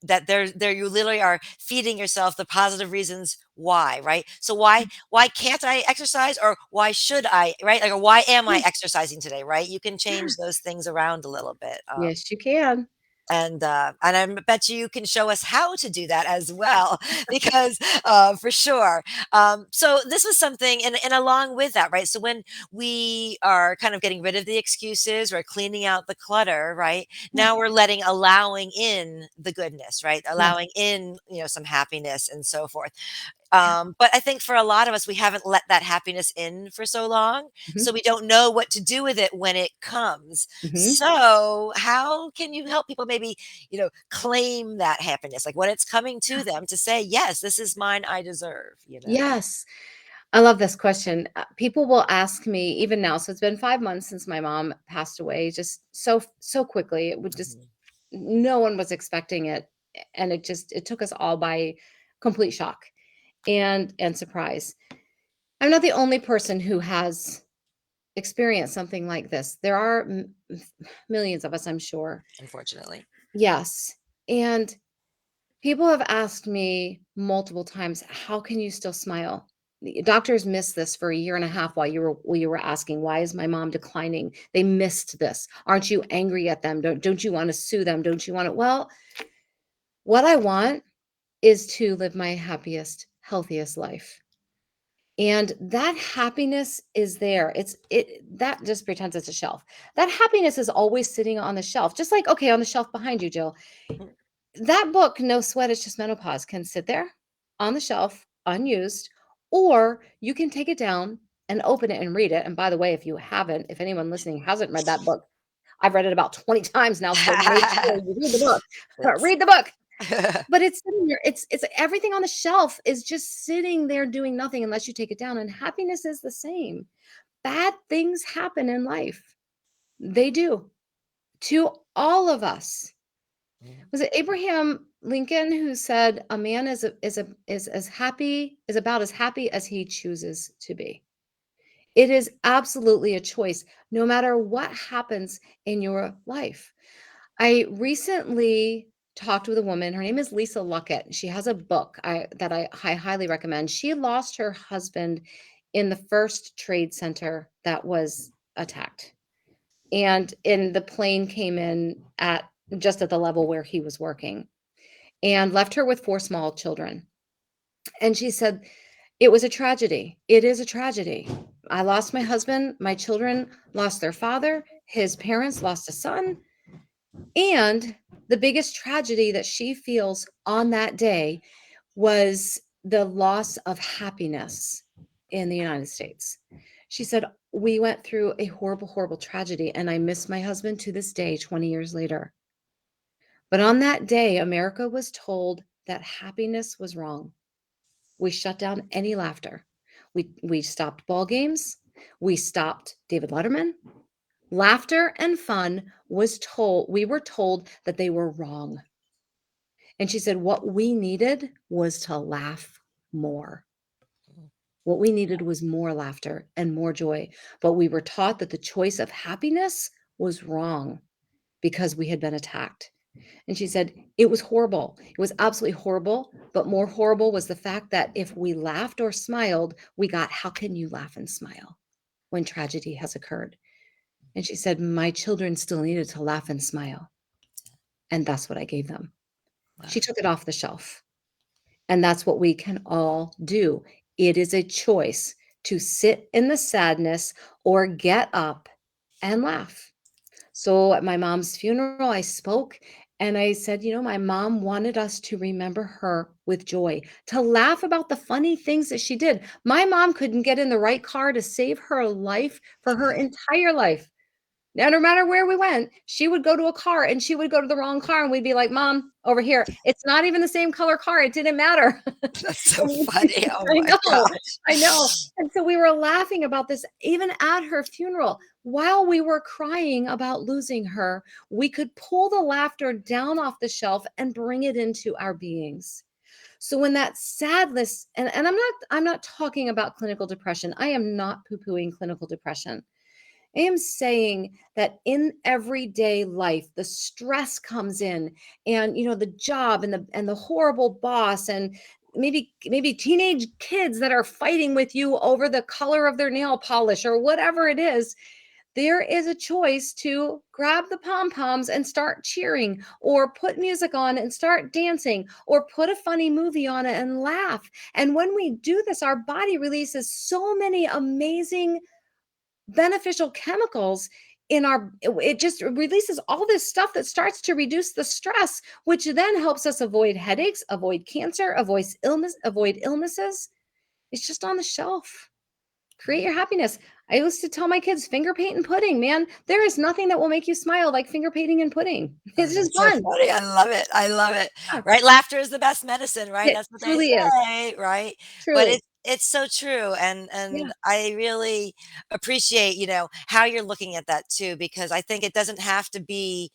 [SPEAKER 1] that there you literally are feeding yourself the positive reasons why, right? So why can't I exercise or why should I, right? Like or why am I
[SPEAKER 2] Yeah.
[SPEAKER 1] exercising today, right? You can
[SPEAKER 2] Yeah.
[SPEAKER 1] change those things around a little bit.
[SPEAKER 2] Yes, you can.
[SPEAKER 1] And I bet you can show us how to do that as well, because for sure. So this was something, and along with that, right? So when we are kind of getting rid of the excuses, or cleaning out the clutter, right?
[SPEAKER 2] Yeah.
[SPEAKER 1] Now we're allowing in the goodness, right?
[SPEAKER 2] Yes.
[SPEAKER 1] Allowing in, some happiness and so forth. But I think for a lot of us, we haven't let that happiness in for so long,
[SPEAKER 2] Mhm,
[SPEAKER 1] so we don't know what to do with it when it comes.
[SPEAKER 2] mhm.
[SPEAKER 1] So, how can you help people maybe, claim that happiness, like when it's coming to them to say, "Yes, this is mine, I deserve," you know?
[SPEAKER 2] Yes. I love this question. People will ask me even now, so it's been 5 months since my mom passed away, just so quickly. It would just
[SPEAKER 1] Mhm.
[SPEAKER 2] no one was expecting it, and it took us all by complete shock and surprise. I'm not the only person who has experienced something like this. There are millions of us, I'm sure.
[SPEAKER 1] Unfortunately.
[SPEAKER 2] Yes. And people have asked me multiple times, "How can you still smile?" The doctors missed this for a year and a half while you were asking, "Why is my mom declining?" They missed this. "Aren't you angry at them? Don't you wanna sue them? Don't you wanna" Well, what I want is to live my happiest, healthiest life. And that happiness is there. That just pretends it's a shelf. That happiness is always sitting on the shelf, just like, okay, on the shelf behind you, Jill.
[SPEAKER 1] Mm.
[SPEAKER 2] That book, No Sweat, It's Just Menopause, can sit there on the shelf, unused, or you can take it down and open it and read it. And by the way, if anyone listening hasn't read that book, I've read it about 20 times now, so make sure you read the book.
[SPEAKER 1] That's
[SPEAKER 2] Read the book. But it's sitting there. It's everything on the shelf is just sitting there doing nothing unless you take it down. And happiness is the same. Bad things happen in life. They do to all of us.
[SPEAKER 1] Mhm.
[SPEAKER 2] Was it Abraham Lincoln who said, "A man is as happy is about as happy as he chooses to be." It is absolutely a choice, no matter what happens in your life. I recently talked with a woman. Her name is Lisa Luckett. She has a book that I highly recommend. She lost her husband in the first trade center that was attacked. And the plane came in at just at the level where he was working and left her with 4 small children. And she said, "It was a tragedy. It is a tragedy. I lost my husband, my children lost their father, his parents lost a son, and the biggest tragedy that she feels on that day was the loss of happiness in the United States." She said, "We went through a horrible, horrible tragedy, and I miss my husband to this day, 20 years later. But on that day, America was told that happiness was wrong. We shut down any laughter. We stopped ball games. We stopped David Letterman. Laughter and fun we were told that they were wrong." And she said, "What we needed was to laugh more. What we needed was more laughter and more joy. But we were taught that the choice of happiness was wrong because we had been attacked." And she said, "It was horrible. It was absolutely horrible. But more horrible was the fact that if we laughed or smiled, we got, 'How can you laugh and smile when tragedy has occurred?'" And she said, "My children still needed to laugh and smile. And that's what I gave them." She
[SPEAKER 1] Wow.
[SPEAKER 2] took it off the shelf. And that's what we can all do. It is a choice to sit in the sadness or get up and laugh. So at my mom's funeral, I spoke and I said, my mom wanted us to remember her with joy, to laugh about the funny things that she did. My mom couldn't get in the right car to save her life for her entire life. Now, no matter where we went, she would go to a car and she would go to the wrong car and we'd be like, "Mom, over here." It's not even the same color car. It didn't matter.
[SPEAKER 1] That's so funny. Oh
[SPEAKER 2] I
[SPEAKER 1] my
[SPEAKER 2] know.
[SPEAKER 1] gosh.
[SPEAKER 2] I know. And so we were laughing about this even at her funeral. While we were crying about losing her, we could pull the laughter down off the shelf and bring it into our beings. So when that sadness, and I'm not talking about clinical depression. I am not poo-pooing clinical depression. I am saying that in everyday life, the stress comes in, and the job and the horrible boss, and maybe teenage kids that are fighting with you over the color of their nail polish or whatever it is. There is a choice to grab the pom poms and start cheering, or put music on and start dancing, or put a funny movie on it and laugh. And when we do this, our body releases so many amazing beneficial chemicals. in our it just releases all this stuff that starts to reduce the stress, which then helps us avoid headaches, avoid cancer, avoid illnesses. It's just on the shelf. Create your happiness. I used to tell my kids finger paint and pudding, man. There is nothing that will make you smile like finger painting and pudding.
[SPEAKER 1] Oh,
[SPEAKER 2] It's just
[SPEAKER 1] that's so
[SPEAKER 2] fun.
[SPEAKER 1] funny. I love it. I love it.
[SPEAKER 2] Yeah,
[SPEAKER 1] Right? Laughter is the best medicine, right?
[SPEAKER 2] it
[SPEAKER 1] That's what they
[SPEAKER 2] truly is.
[SPEAKER 1] say, right? But
[SPEAKER 2] Truly.
[SPEAKER 1] it's so true,
[SPEAKER 2] Yeah.
[SPEAKER 1] and I really appreciate, how you're looking at that too, because I think it doesn't have to be,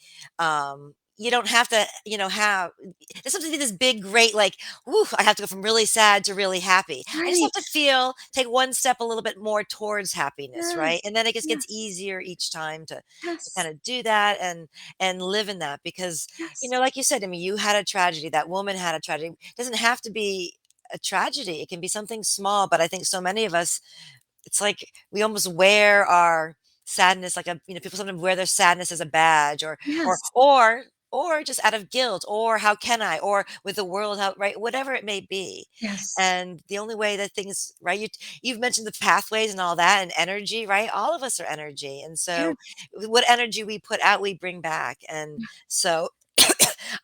[SPEAKER 1] you don't have to, have there's something to this big, great, like, whoo, I have to go from really sad to really happy. I just have
[SPEAKER 2] Right.
[SPEAKER 1] to take one step a little bit more towards happiness, right?
[SPEAKER 2] Yes.
[SPEAKER 1] And then it just gets
[SPEAKER 2] Yes.
[SPEAKER 1] easier each time to kind
[SPEAKER 2] Yes.
[SPEAKER 1] of do that and live in that because
[SPEAKER 2] Yes.
[SPEAKER 1] like you said, I mean, you had a tragedy, that woman had a tragedy. It doesn't have to be a tragedy. It can be something small, but I think so many of us, it's like we almost wear our sadness like people sometimes wear their sadness as a badge or or
[SPEAKER 2] Yes.
[SPEAKER 1] or or just out of guilt or how can I or with the world how right whatever it may be.
[SPEAKER 2] Yes.
[SPEAKER 1] And the only way that things right you've mentioned the pathways and all that and energy, right? All of us are energy. And so
[SPEAKER 2] Yes.
[SPEAKER 1] what energy we put out we bring back. And so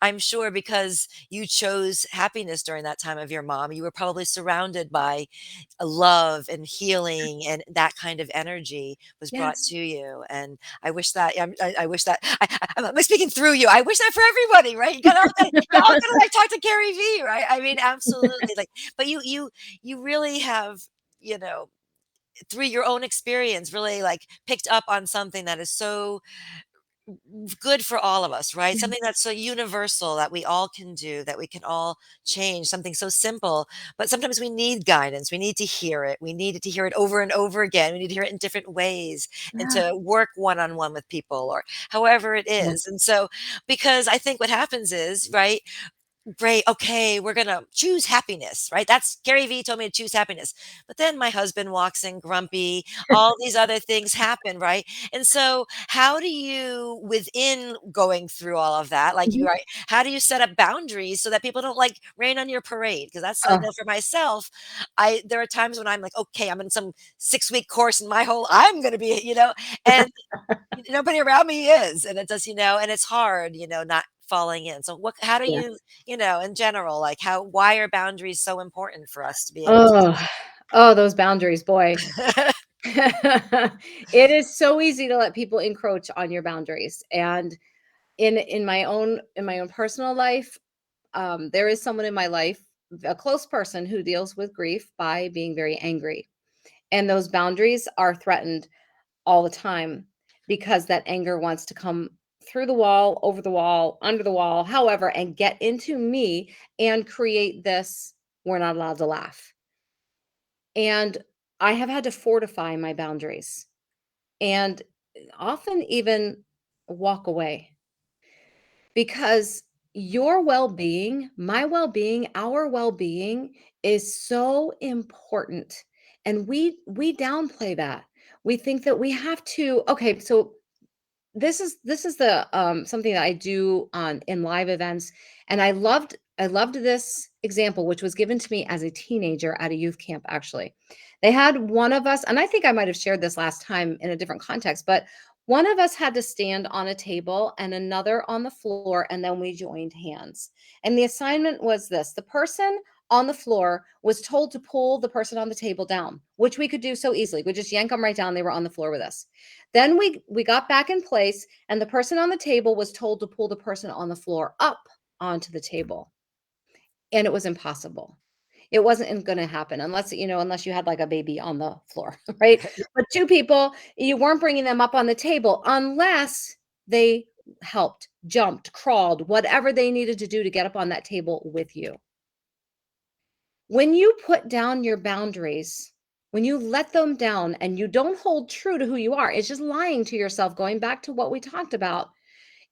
[SPEAKER 1] I'm sure because you chose happiness during that time of your mom, you were probably surrounded by love and healing and that kind of energy was brought
[SPEAKER 2] Yes.
[SPEAKER 1] to you. And I wish that I wish that I'm speaking through you. I wish that for everybody, right? You all gotta like talk to Carrie V, right? I mean, absolutely. Like, but you really have, you know, through your own experience, really like picked up on something that is so good for all of us, right? Something
[SPEAKER 2] Yes.
[SPEAKER 1] that's so universal that we all can do, that we can all change, something so simple. But sometimes we need guidance. We need to hear it. We need to hear it over and over again. We need to hear it in different ways and
[SPEAKER 2] Yeah.
[SPEAKER 1] to work one on one with people or however it
[SPEAKER 2] Yeah.
[SPEAKER 1] is. And so, because I think what happens is, right? Great. Okay, we're gonna choose happiness, right? That's Gary Vee told me to choose happiness. But then my husband walks in grumpy, all these other things happen, right? And so how do you within going through all of that, like you
[SPEAKER 2] Mhm.
[SPEAKER 1] right, how do you set up boundaries so that people don't like rain on your parade? Because that's I
[SPEAKER 2] Oh,
[SPEAKER 1] know for myself, I there are times when I'm like, okay, I'm in some 6-week course and my whole I'm gonna be, and nobody around me is, and it does, and it's hard, not falling in. So what how do you,
[SPEAKER 2] yes.
[SPEAKER 1] in general, like how why are boundaries so important for us to be able to
[SPEAKER 2] Oh, oh, those boundaries, boy. It is so easy to let people encroach on your boundaries. And in my own personal life, there is someone in my life, a close person who deals with grief by being very angry. And those boundaries are threatened all the time because that anger wants to come through the wall, over the wall, under the wall, however, and get into me and create this we're not allowed to laugh. And I have had to fortify my boundaries and often even walk away because your well-being, my well-being, our well-being is so important. And we downplay that. We think that we have to okay, so this is the something that I do on in live events, and I loved this example, which was given to me as a teenager at a youth camp. Actually, they had one of us, and I think I might have shared this last time in a different context, but one of us had to stand on a table and another on the floor, and then we joined hands. And the assignment was this: the person on the floor was told to pull the person on the table down, which we could do so easily. We just yank them right down. They were on the floor with us. Then we got back in place, and the person on the table was told to pull the person on the floor up onto the table, and it was impossible. It wasn't gonna happen unless you had, like, a baby on the floor, right? But 2 people, you weren't bringing them up on the table unless they helped, jumped, crawled, whatever they needed to do to get up on that table with you. When you put down your boundaries, when you let them down and you don't hold true to who you are, it's just lying to yourself, going back to what we talked about.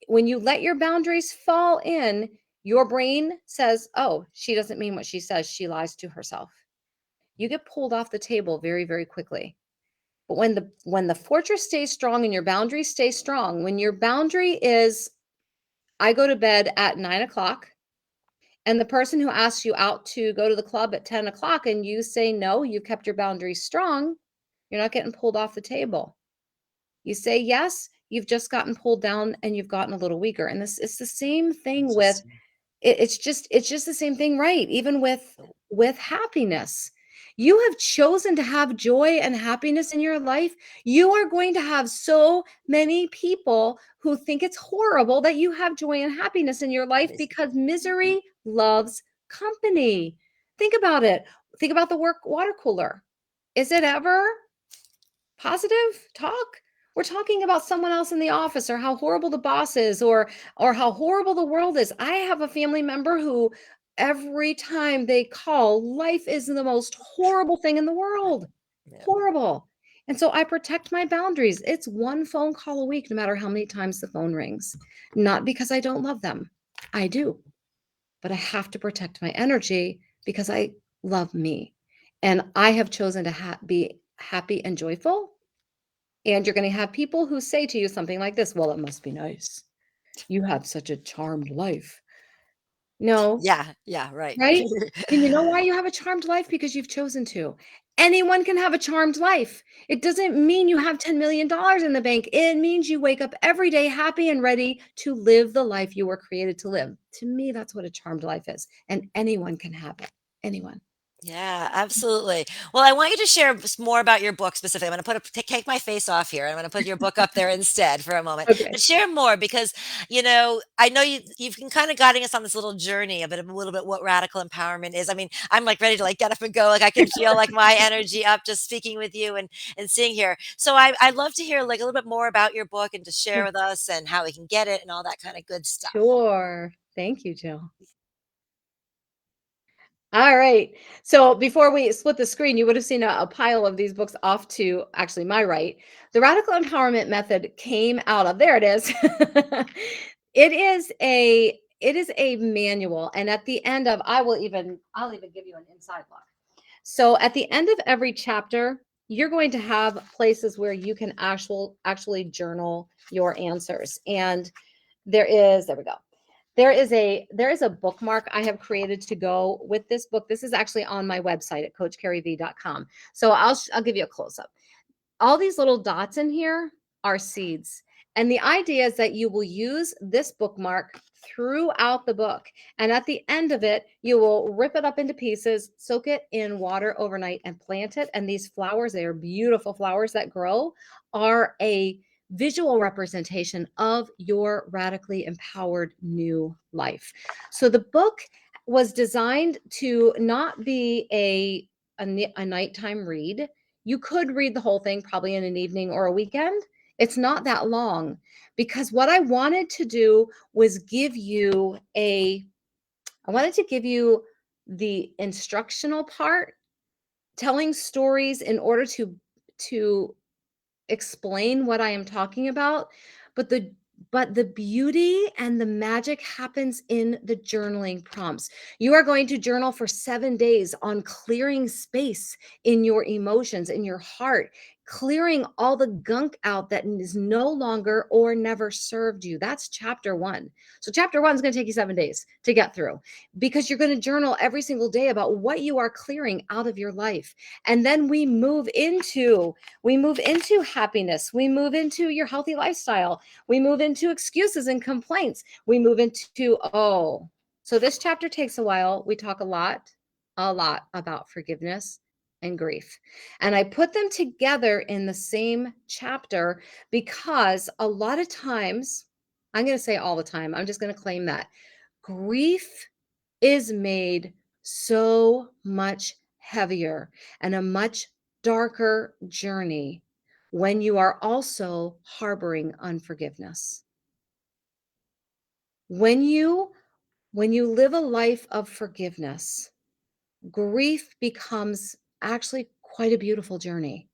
[SPEAKER 2] When you let your boundaries fall in, your brain says, "Oh, she doesn't mean what she says. She lies to herself." You get pulled off the table very, very quickly. But when the fortress stays strong and your boundaries stay strong, when your boundary is, I go to bed at 9 o'clock, and the person who asks you out to go to the club at 10 o'clock and you say no, you've kept your boundaries strong, you're not getting pulled off the table. You say yes, you've just gotten pulled down and you've gotten a little weaker. And this it's the same thing with
[SPEAKER 1] Interesting.
[SPEAKER 2] it's just the same thing, right? Even with happiness. You have chosen to have joy and happiness in your life. You are going to have so many people who think it's horrible that you have joy and happiness in your life
[SPEAKER 1] Crazy.
[SPEAKER 2] because misery loves company. Think about it. Think about the work water cooler. Is it ever positive talk? We're talking about someone else in the office or how horrible the boss is or how horrible the world is. I have a family member who every time they call, life is the most horrible thing in the world.
[SPEAKER 1] Yeah.
[SPEAKER 2] Horrible. And so I protect my boundaries. It's one phone call a week, no matter how many times the phone rings. Not because I don't love them. I do, but I have to protect my energy because I love me. And I have chosen to be happy and joyful. And you're going to have people who say to you something like this, well, it must be nice. You have such a charmed life. No,
[SPEAKER 1] Yeah. Yeah. Right.
[SPEAKER 2] right? And you know why you have a charmed life? Because you've chosen to. Anyone can have a charmed life. It doesn't mean you have $10 million in the bank. It means you wake up every day happy and ready to live the life you were created to live. To me, that's what a charmed life is. And anyone can have it. Anyone.
[SPEAKER 1] Yeah, absolutely. Well, I want you to share more about your book specifically. I'm going to take my face off here. I'm going to put your book up there instead for a moment. But
[SPEAKER 2] Okay.
[SPEAKER 1] share more because I know you've been kind of guiding us on this little journey, a little bit what radical empowerment is. I mean, I'm like ready to like get up and go. Like I can feel like my energy up just speaking with you and seeing here. So I'd love to hear like a little bit more about your book and to share
[SPEAKER 2] Yeah.
[SPEAKER 1] with us and how we can get it and all that kind of good stuff.
[SPEAKER 2] Sure. Thank you, Jill. All right. So before we split the screen, you would have seen a pile of these books off to actually my right. The Radical Empowerment Method came out of there. It is. It is a manual, and at the end of I'll even give you an inside look. So at the end of every chapter, you're going to have places where you can actually journal your answers, and there we go. There is a bookmark I have created to go with this book. This is actually on my website at coachcarrievee.com. So I'll give you a close up. All these little dots in here are seeds. And the idea is that you will use this bookmark throughout the book. And at the end of it, you will rip it up into pieces, soak it in water overnight, and plant it. And these flowers, they are beautiful flowers that grow, are a visual representation of your radically empowered new life. So the book was designed to not be a nighttime read. You could read the whole thing probably in an evening or a weekend. It's not that long because what I wanted to give you the instructional part, telling stories in order to explain what I am talking about, but the beauty and the magic happens in the journaling prompts. You are going to journal for 7 days on clearing space in your emotions, in your heart, clearing all the gunk out that is no longer or never served you. That's chapter 1. So chapter 1 is going to take you 7 days to get through because you're going to journal every single day about what you are clearing out of your life. And then we move into happiness. We move into your healthy lifestyle. We move into excuses and complaints. We move into, so this chapter takes a while. We talk a lot about forgiveness and grief. And I put them together in the same chapter because a lot of times, I'm going to say all the time, I'm just going to claim that grief is made so much heavier and a much darker journey when you are also harboring unforgiveness. When you live a life of forgiveness, grief becomes actually quite a beautiful journey.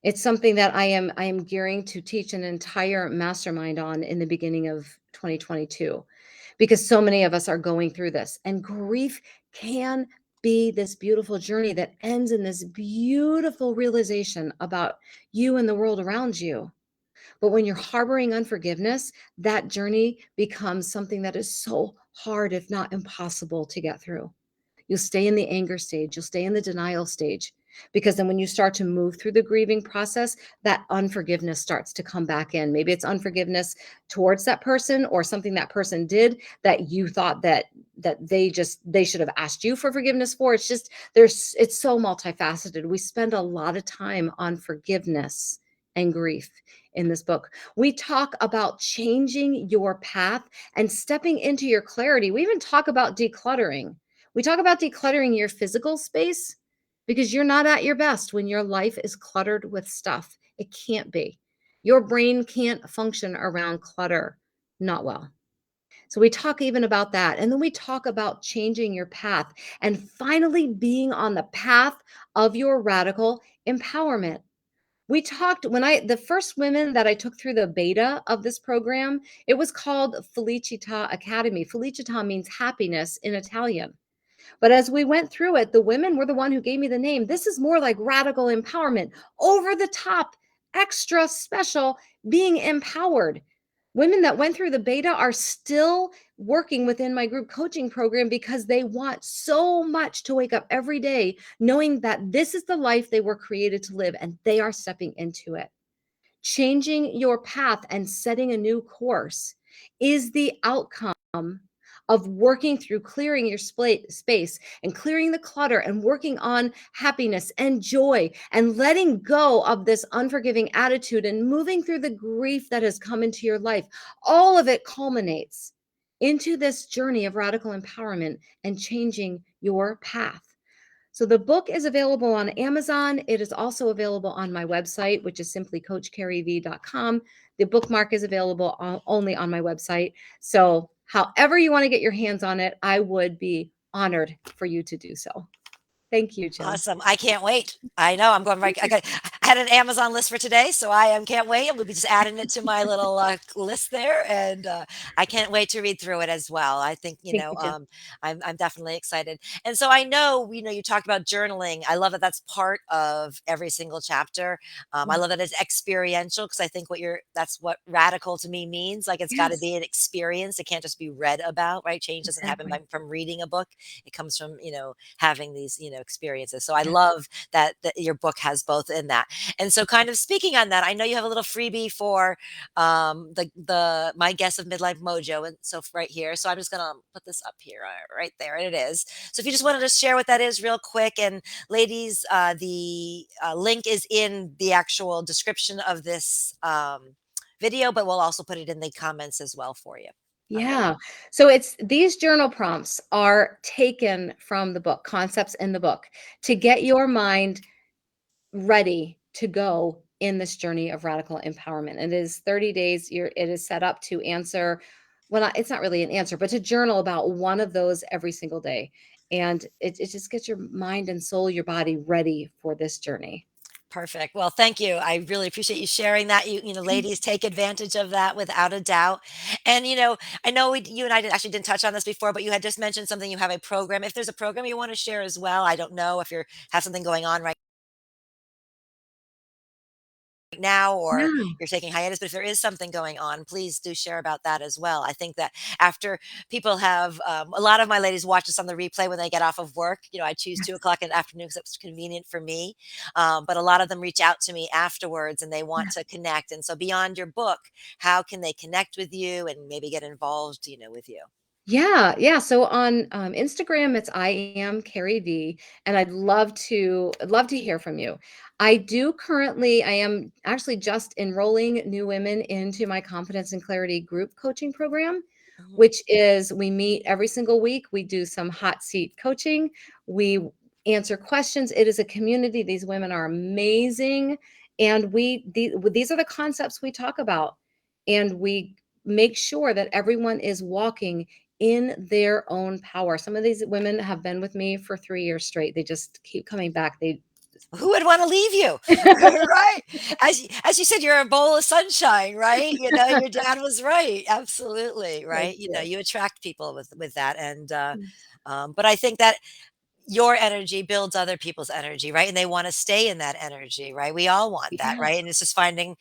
[SPEAKER 2] It's something that I am gearing to teach an entire mastermind on in the beginning of 2022 because so many of us are going through this, and grief can be this beautiful journey that ends in this beautiful realization about you and the world around you. But when you're harboring unforgiveness, that journey becomes something that is so hard, if not impossible, to get through. You'll stay in the anger stage, you'll stay in the denial stage. Because then when you start to move through the grieving process, that unforgiveness starts to come back in. Maybe it's unforgiveness towards that person or something that person did that you thought they should have asked you for forgiveness for. It's just it's so multifaceted. We spend a lot of time on forgiveness and grief in this book. We talk about changing your path and stepping into your clarity. We even talk about decluttering. We talk about decluttering your physical space because you're not at your best when your life is cluttered with stuff. It can't be. Your brain can't function around clutter not well. So we talk even about that. And then we talk about changing your path and finally being on the path of your radical empowerment. We talked when the first women that I took through the beta of this program, it was called Felicita Academy. Felicita means happiness in Italian. But as we went through it, the women were the one who gave me the name. This is more like radical empowerment, over the top, extra special, being empowered. Women that went through the beta are still working within my group coaching program because they want so much to wake up every day knowing that this is the life they were created to live and they are stepping into it. Changing your path and setting a new course is the outcome of working through clearing your space and clearing the clutter and working on happiness and joy and letting go of this unforgiving attitude and moving through the grief that has come into your life. All of it culminates into this journey of radical empowerment and changing your path. So the book is available on Amazon. It is also available on my website, which is simply coachcarrievee.com. The bookmark is available only on my website. So however you want to get your hands on it, I would be honored for you to do so. Thank you, Jill.
[SPEAKER 1] Awesome. I can't wait. I know I'm going right. I had an Amazon list for today, so I can't wait. We'll be just adding it to my little list there, and I can't wait to read through it as well. I think
[SPEAKER 2] Thank you, Jill.
[SPEAKER 1] I'm definitely excited. And so I know you talked about journaling. I love that that's part of every single chapter. I love that it's experiential because I think that's what radical to me means. Like it's got to
[SPEAKER 2] Yes,
[SPEAKER 1] be an experience. It can't just be read about, right? Change doesn't happen
[SPEAKER 2] exactly.
[SPEAKER 1] from reading a book. It comes from having these experiences. So I
[SPEAKER 2] Yeah.
[SPEAKER 1] love that your book has both in that. And so kind of speaking on that, I know you have a little freebie for the my guess of Midlife Mojo, and so right here. So I'm just gonna put this up here, right there, and it is. So if you just wanted to share what that is real quick, and ladies, the link is in the actual description of this video, but we'll also put it in the comments as well for you. All right.
[SPEAKER 2] Yeah. So it's these journal prompts are taken from the book, concepts in the book, to get your mind ready to go in this journey of radical empowerment. It is 30 days. It is set up to answer, well, it's not really an answer, but to journal about one of those every single day. And it just gets your mind and soul, your body ready for this journey.
[SPEAKER 1] Perfect. Well, thank you. I really appreciate you sharing that. Ladies, take advantage of that without a doubt. And I know you and I didn't touch on this before, but you had just mentioned something. You have a program. If there's a program you want to share as well, I don't know if you have something going on right now or
[SPEAKER 2] Yeah.
[SPEAKER 1] you're taking hiatus, but if there is something going on, please do share about that as well. I think that after people have a lot of my ladies watch this on the replay when they get off of work. I choose 2 o'clock in the afternoon because it's convenient for me. But a lot of them reach out to me afterwards and they want to connect. And so beyond your book, how can they connect with you and maybe get involved, with you?
[SPEAKER 2] Yeah, yeah. So on Instagram, it's I am Carrie V, and I'd love to hear from you. I am actually just enrolling new women into my Confidence and Clarity group coaching program,
[SPEAKER 1] Mhm.
[SPEAKER 2] which is we meet every single week. We do some hot seat coaching. We answer questions. It is a community. These women are amazing, and these are the concepts we talk about, and we make sure that everyone is walking in their own power. Some of these women have been with me for 3 years straight. They just keep coming back. They
[SPEAKER 1] Who would want to leave you? Right? As you said, you're a bowl of sunshine, right? Your dad was right. Absolutely,
[SPEAKER 2] Thank
[SPEAKER 1] right?
[SPEAKER 2] you.
[SPEAKER 1] You attract people with that, and
[SPEAKER 2] Yes.
[SPEAKER 1] but I think that your energy builds other people's energy, right? And they want to stay in that energy, right? We all want that,
[SPEAKER 2] Yeah,
[SPEAKER 1] right? And it's just finding,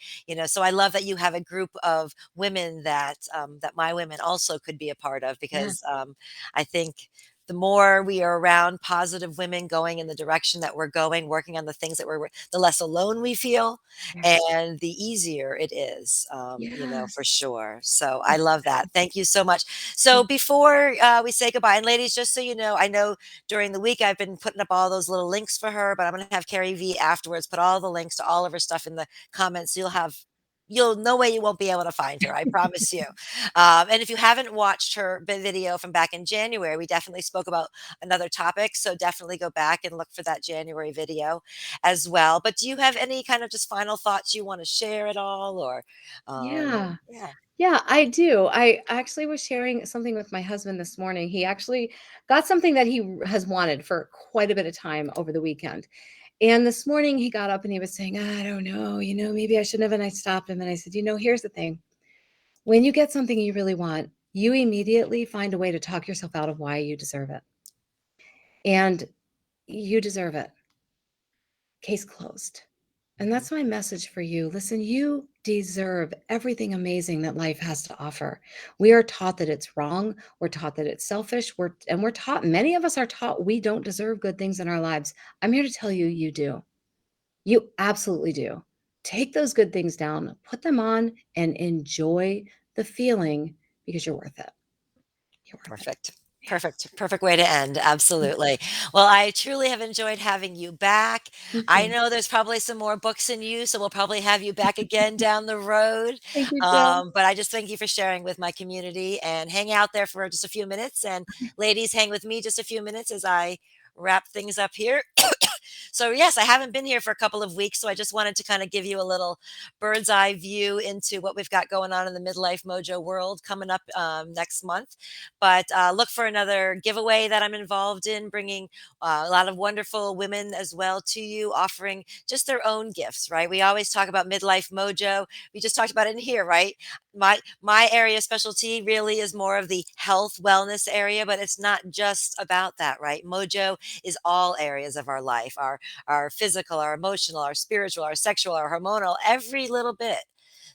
[SPEAKER 1] so I love that you have a group of women that my women also could be a part of
[SPEAKER 2] yeah.
[SPEAKER 1] because I think. the more we are around positive women going in the direction that we're going, working on the things that the less alone we feel
[SPEAKER 2] Yes.
[SPEAKER 1] and the easier it is, for
[SPEAKER 2] Yes.
[SPEAKER 1] sure. So I love that.
[SPEAKER 2] Exactly.
[SPEAKER 1] Thank you so much. So before we say goodbye, and ladies, just so you know, I know during the week I've been putting up all those little links for her, but I'm going to have Carrie V afterwards put all the links to all of her stuff in the comments. So you'll no way you won't be able to find her. I promise you. And if you haven't watched her video from back in January, we definitely spoke about another topic. So definitely go back and look for that January video as well. But do you have any kind of just final thoughts you want to share at all? Or,
[SPEAKER 2] Yeah.
[SPEAKER 1] yeah,
[SPEAKER 2] Yeah, I do. I actually was sharing something with my husband this morning. He actually got something that he has wanted for quite a bit of time over the weekend. And this morning he got up and he was saying, I don't know, maybe I shouldn't have. And I stopped him and I said, here's the thing. When you get something you really want, you immediately find a way to talk yourself out of why you deserve it. And you deserve it. Case closed. And
[SPEAKER 1] mhm,
[SPEAKER 2] that's my message for you. Listen, you deserve everything amazing that life has to offer. We are taught that it's wrong. We're taught that it's selfish. We're taught, many of us are taught we don't deserve good things in our lives. I'm here to tell you, you do. You absolutely do. Take those good things down, put them on, and enjoy the feeling because you're worth it. You're worth it.
[SPEAKER 1] perfect. Perfect. Perfect way to end. Absolutely. Well, I truly have enjoyed having you back.
[SPEAKER 2] Me
[SPEAKER 1] I
[SPEAKER 2] too.
[SPEAKER 1] know there's probably some more books in you, so we'll probably have you back again down the road.
[SPEAKER 2] Thank you, Jill.
[SPEAKER 1] But I just thank you for sharing with my community and hang out there for just a few minutes. And ladies, hang with me just a few minutes as I wrap things up here. So, yes, I haven't been here for a couple of weeks, so I just wanted to kind of give you a little bird's eye view into what we've got going on in the Midlife Mojo world coming up next month. But look for another giveaway that I'm involved in, bringing a lot of wonderful women as well to you, offering just their own gifts, right? We always talk about Midlife Mojo. We just talked about it in here, right? My area of specialty really is more of the health wellness area, but it's not just about that, right? Mojo is all areas of our life, our physical, our emotional, our spiritual, our sexual, our hormonal, every little bit.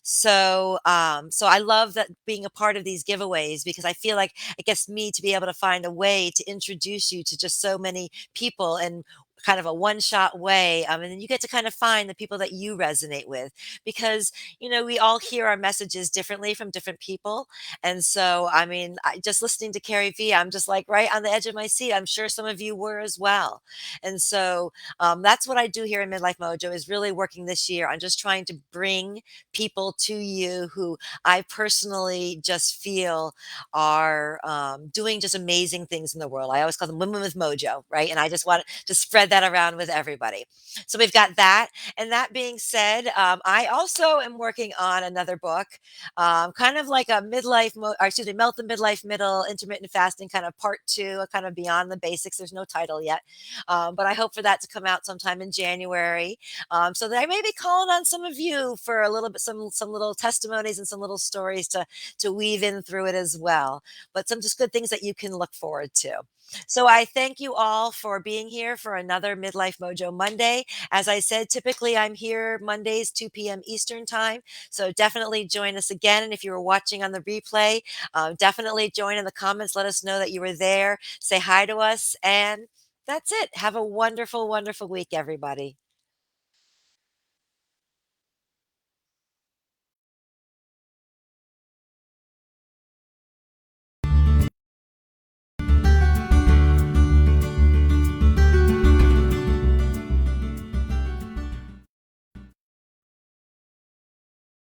[SPEAKER 1] So I love that being a part of these giveaways because I feel like it gets me to be able to find a way to introduce you to just so many people and kind of a one shot way. And then you get to kind of find the people that you resonate with because, we all hear our messages differently from different people. And so, I mean, just listening to Carrie V, I'm just like right on the edge of my seat. I'm sure some of you were as well. And so that's what I do here in Midlife Mojo is really working this year on just trying to bring people to you who I personally just feel are doing just amazing things in the world. I always call them women with mojo, right? And I just want to spread that around with everybody. So we've got that. And that being said, I also am working on another book, kind of like a or excuse me, melt the midlife middle, intermittent fasting, kind of part two, kind of beyond the basics. There's no title yet, but I hope for that to come out sometime in January. So that I may be calling on some of you for a little bit, some little testimonies and some little stories to weave in through it as well. But some just good things that you can look forward to. So I thank you all for being here for another Midlife Mojo Monday. As I said, typically I'm here Mondays, 2 p.m. Eastern time. So definitely join us again. And if you were watching on the replay, definitely join in the comments. Let us know that you were there. Say hi to us. And that's it. Have a wonderful, wonderful week, everybody.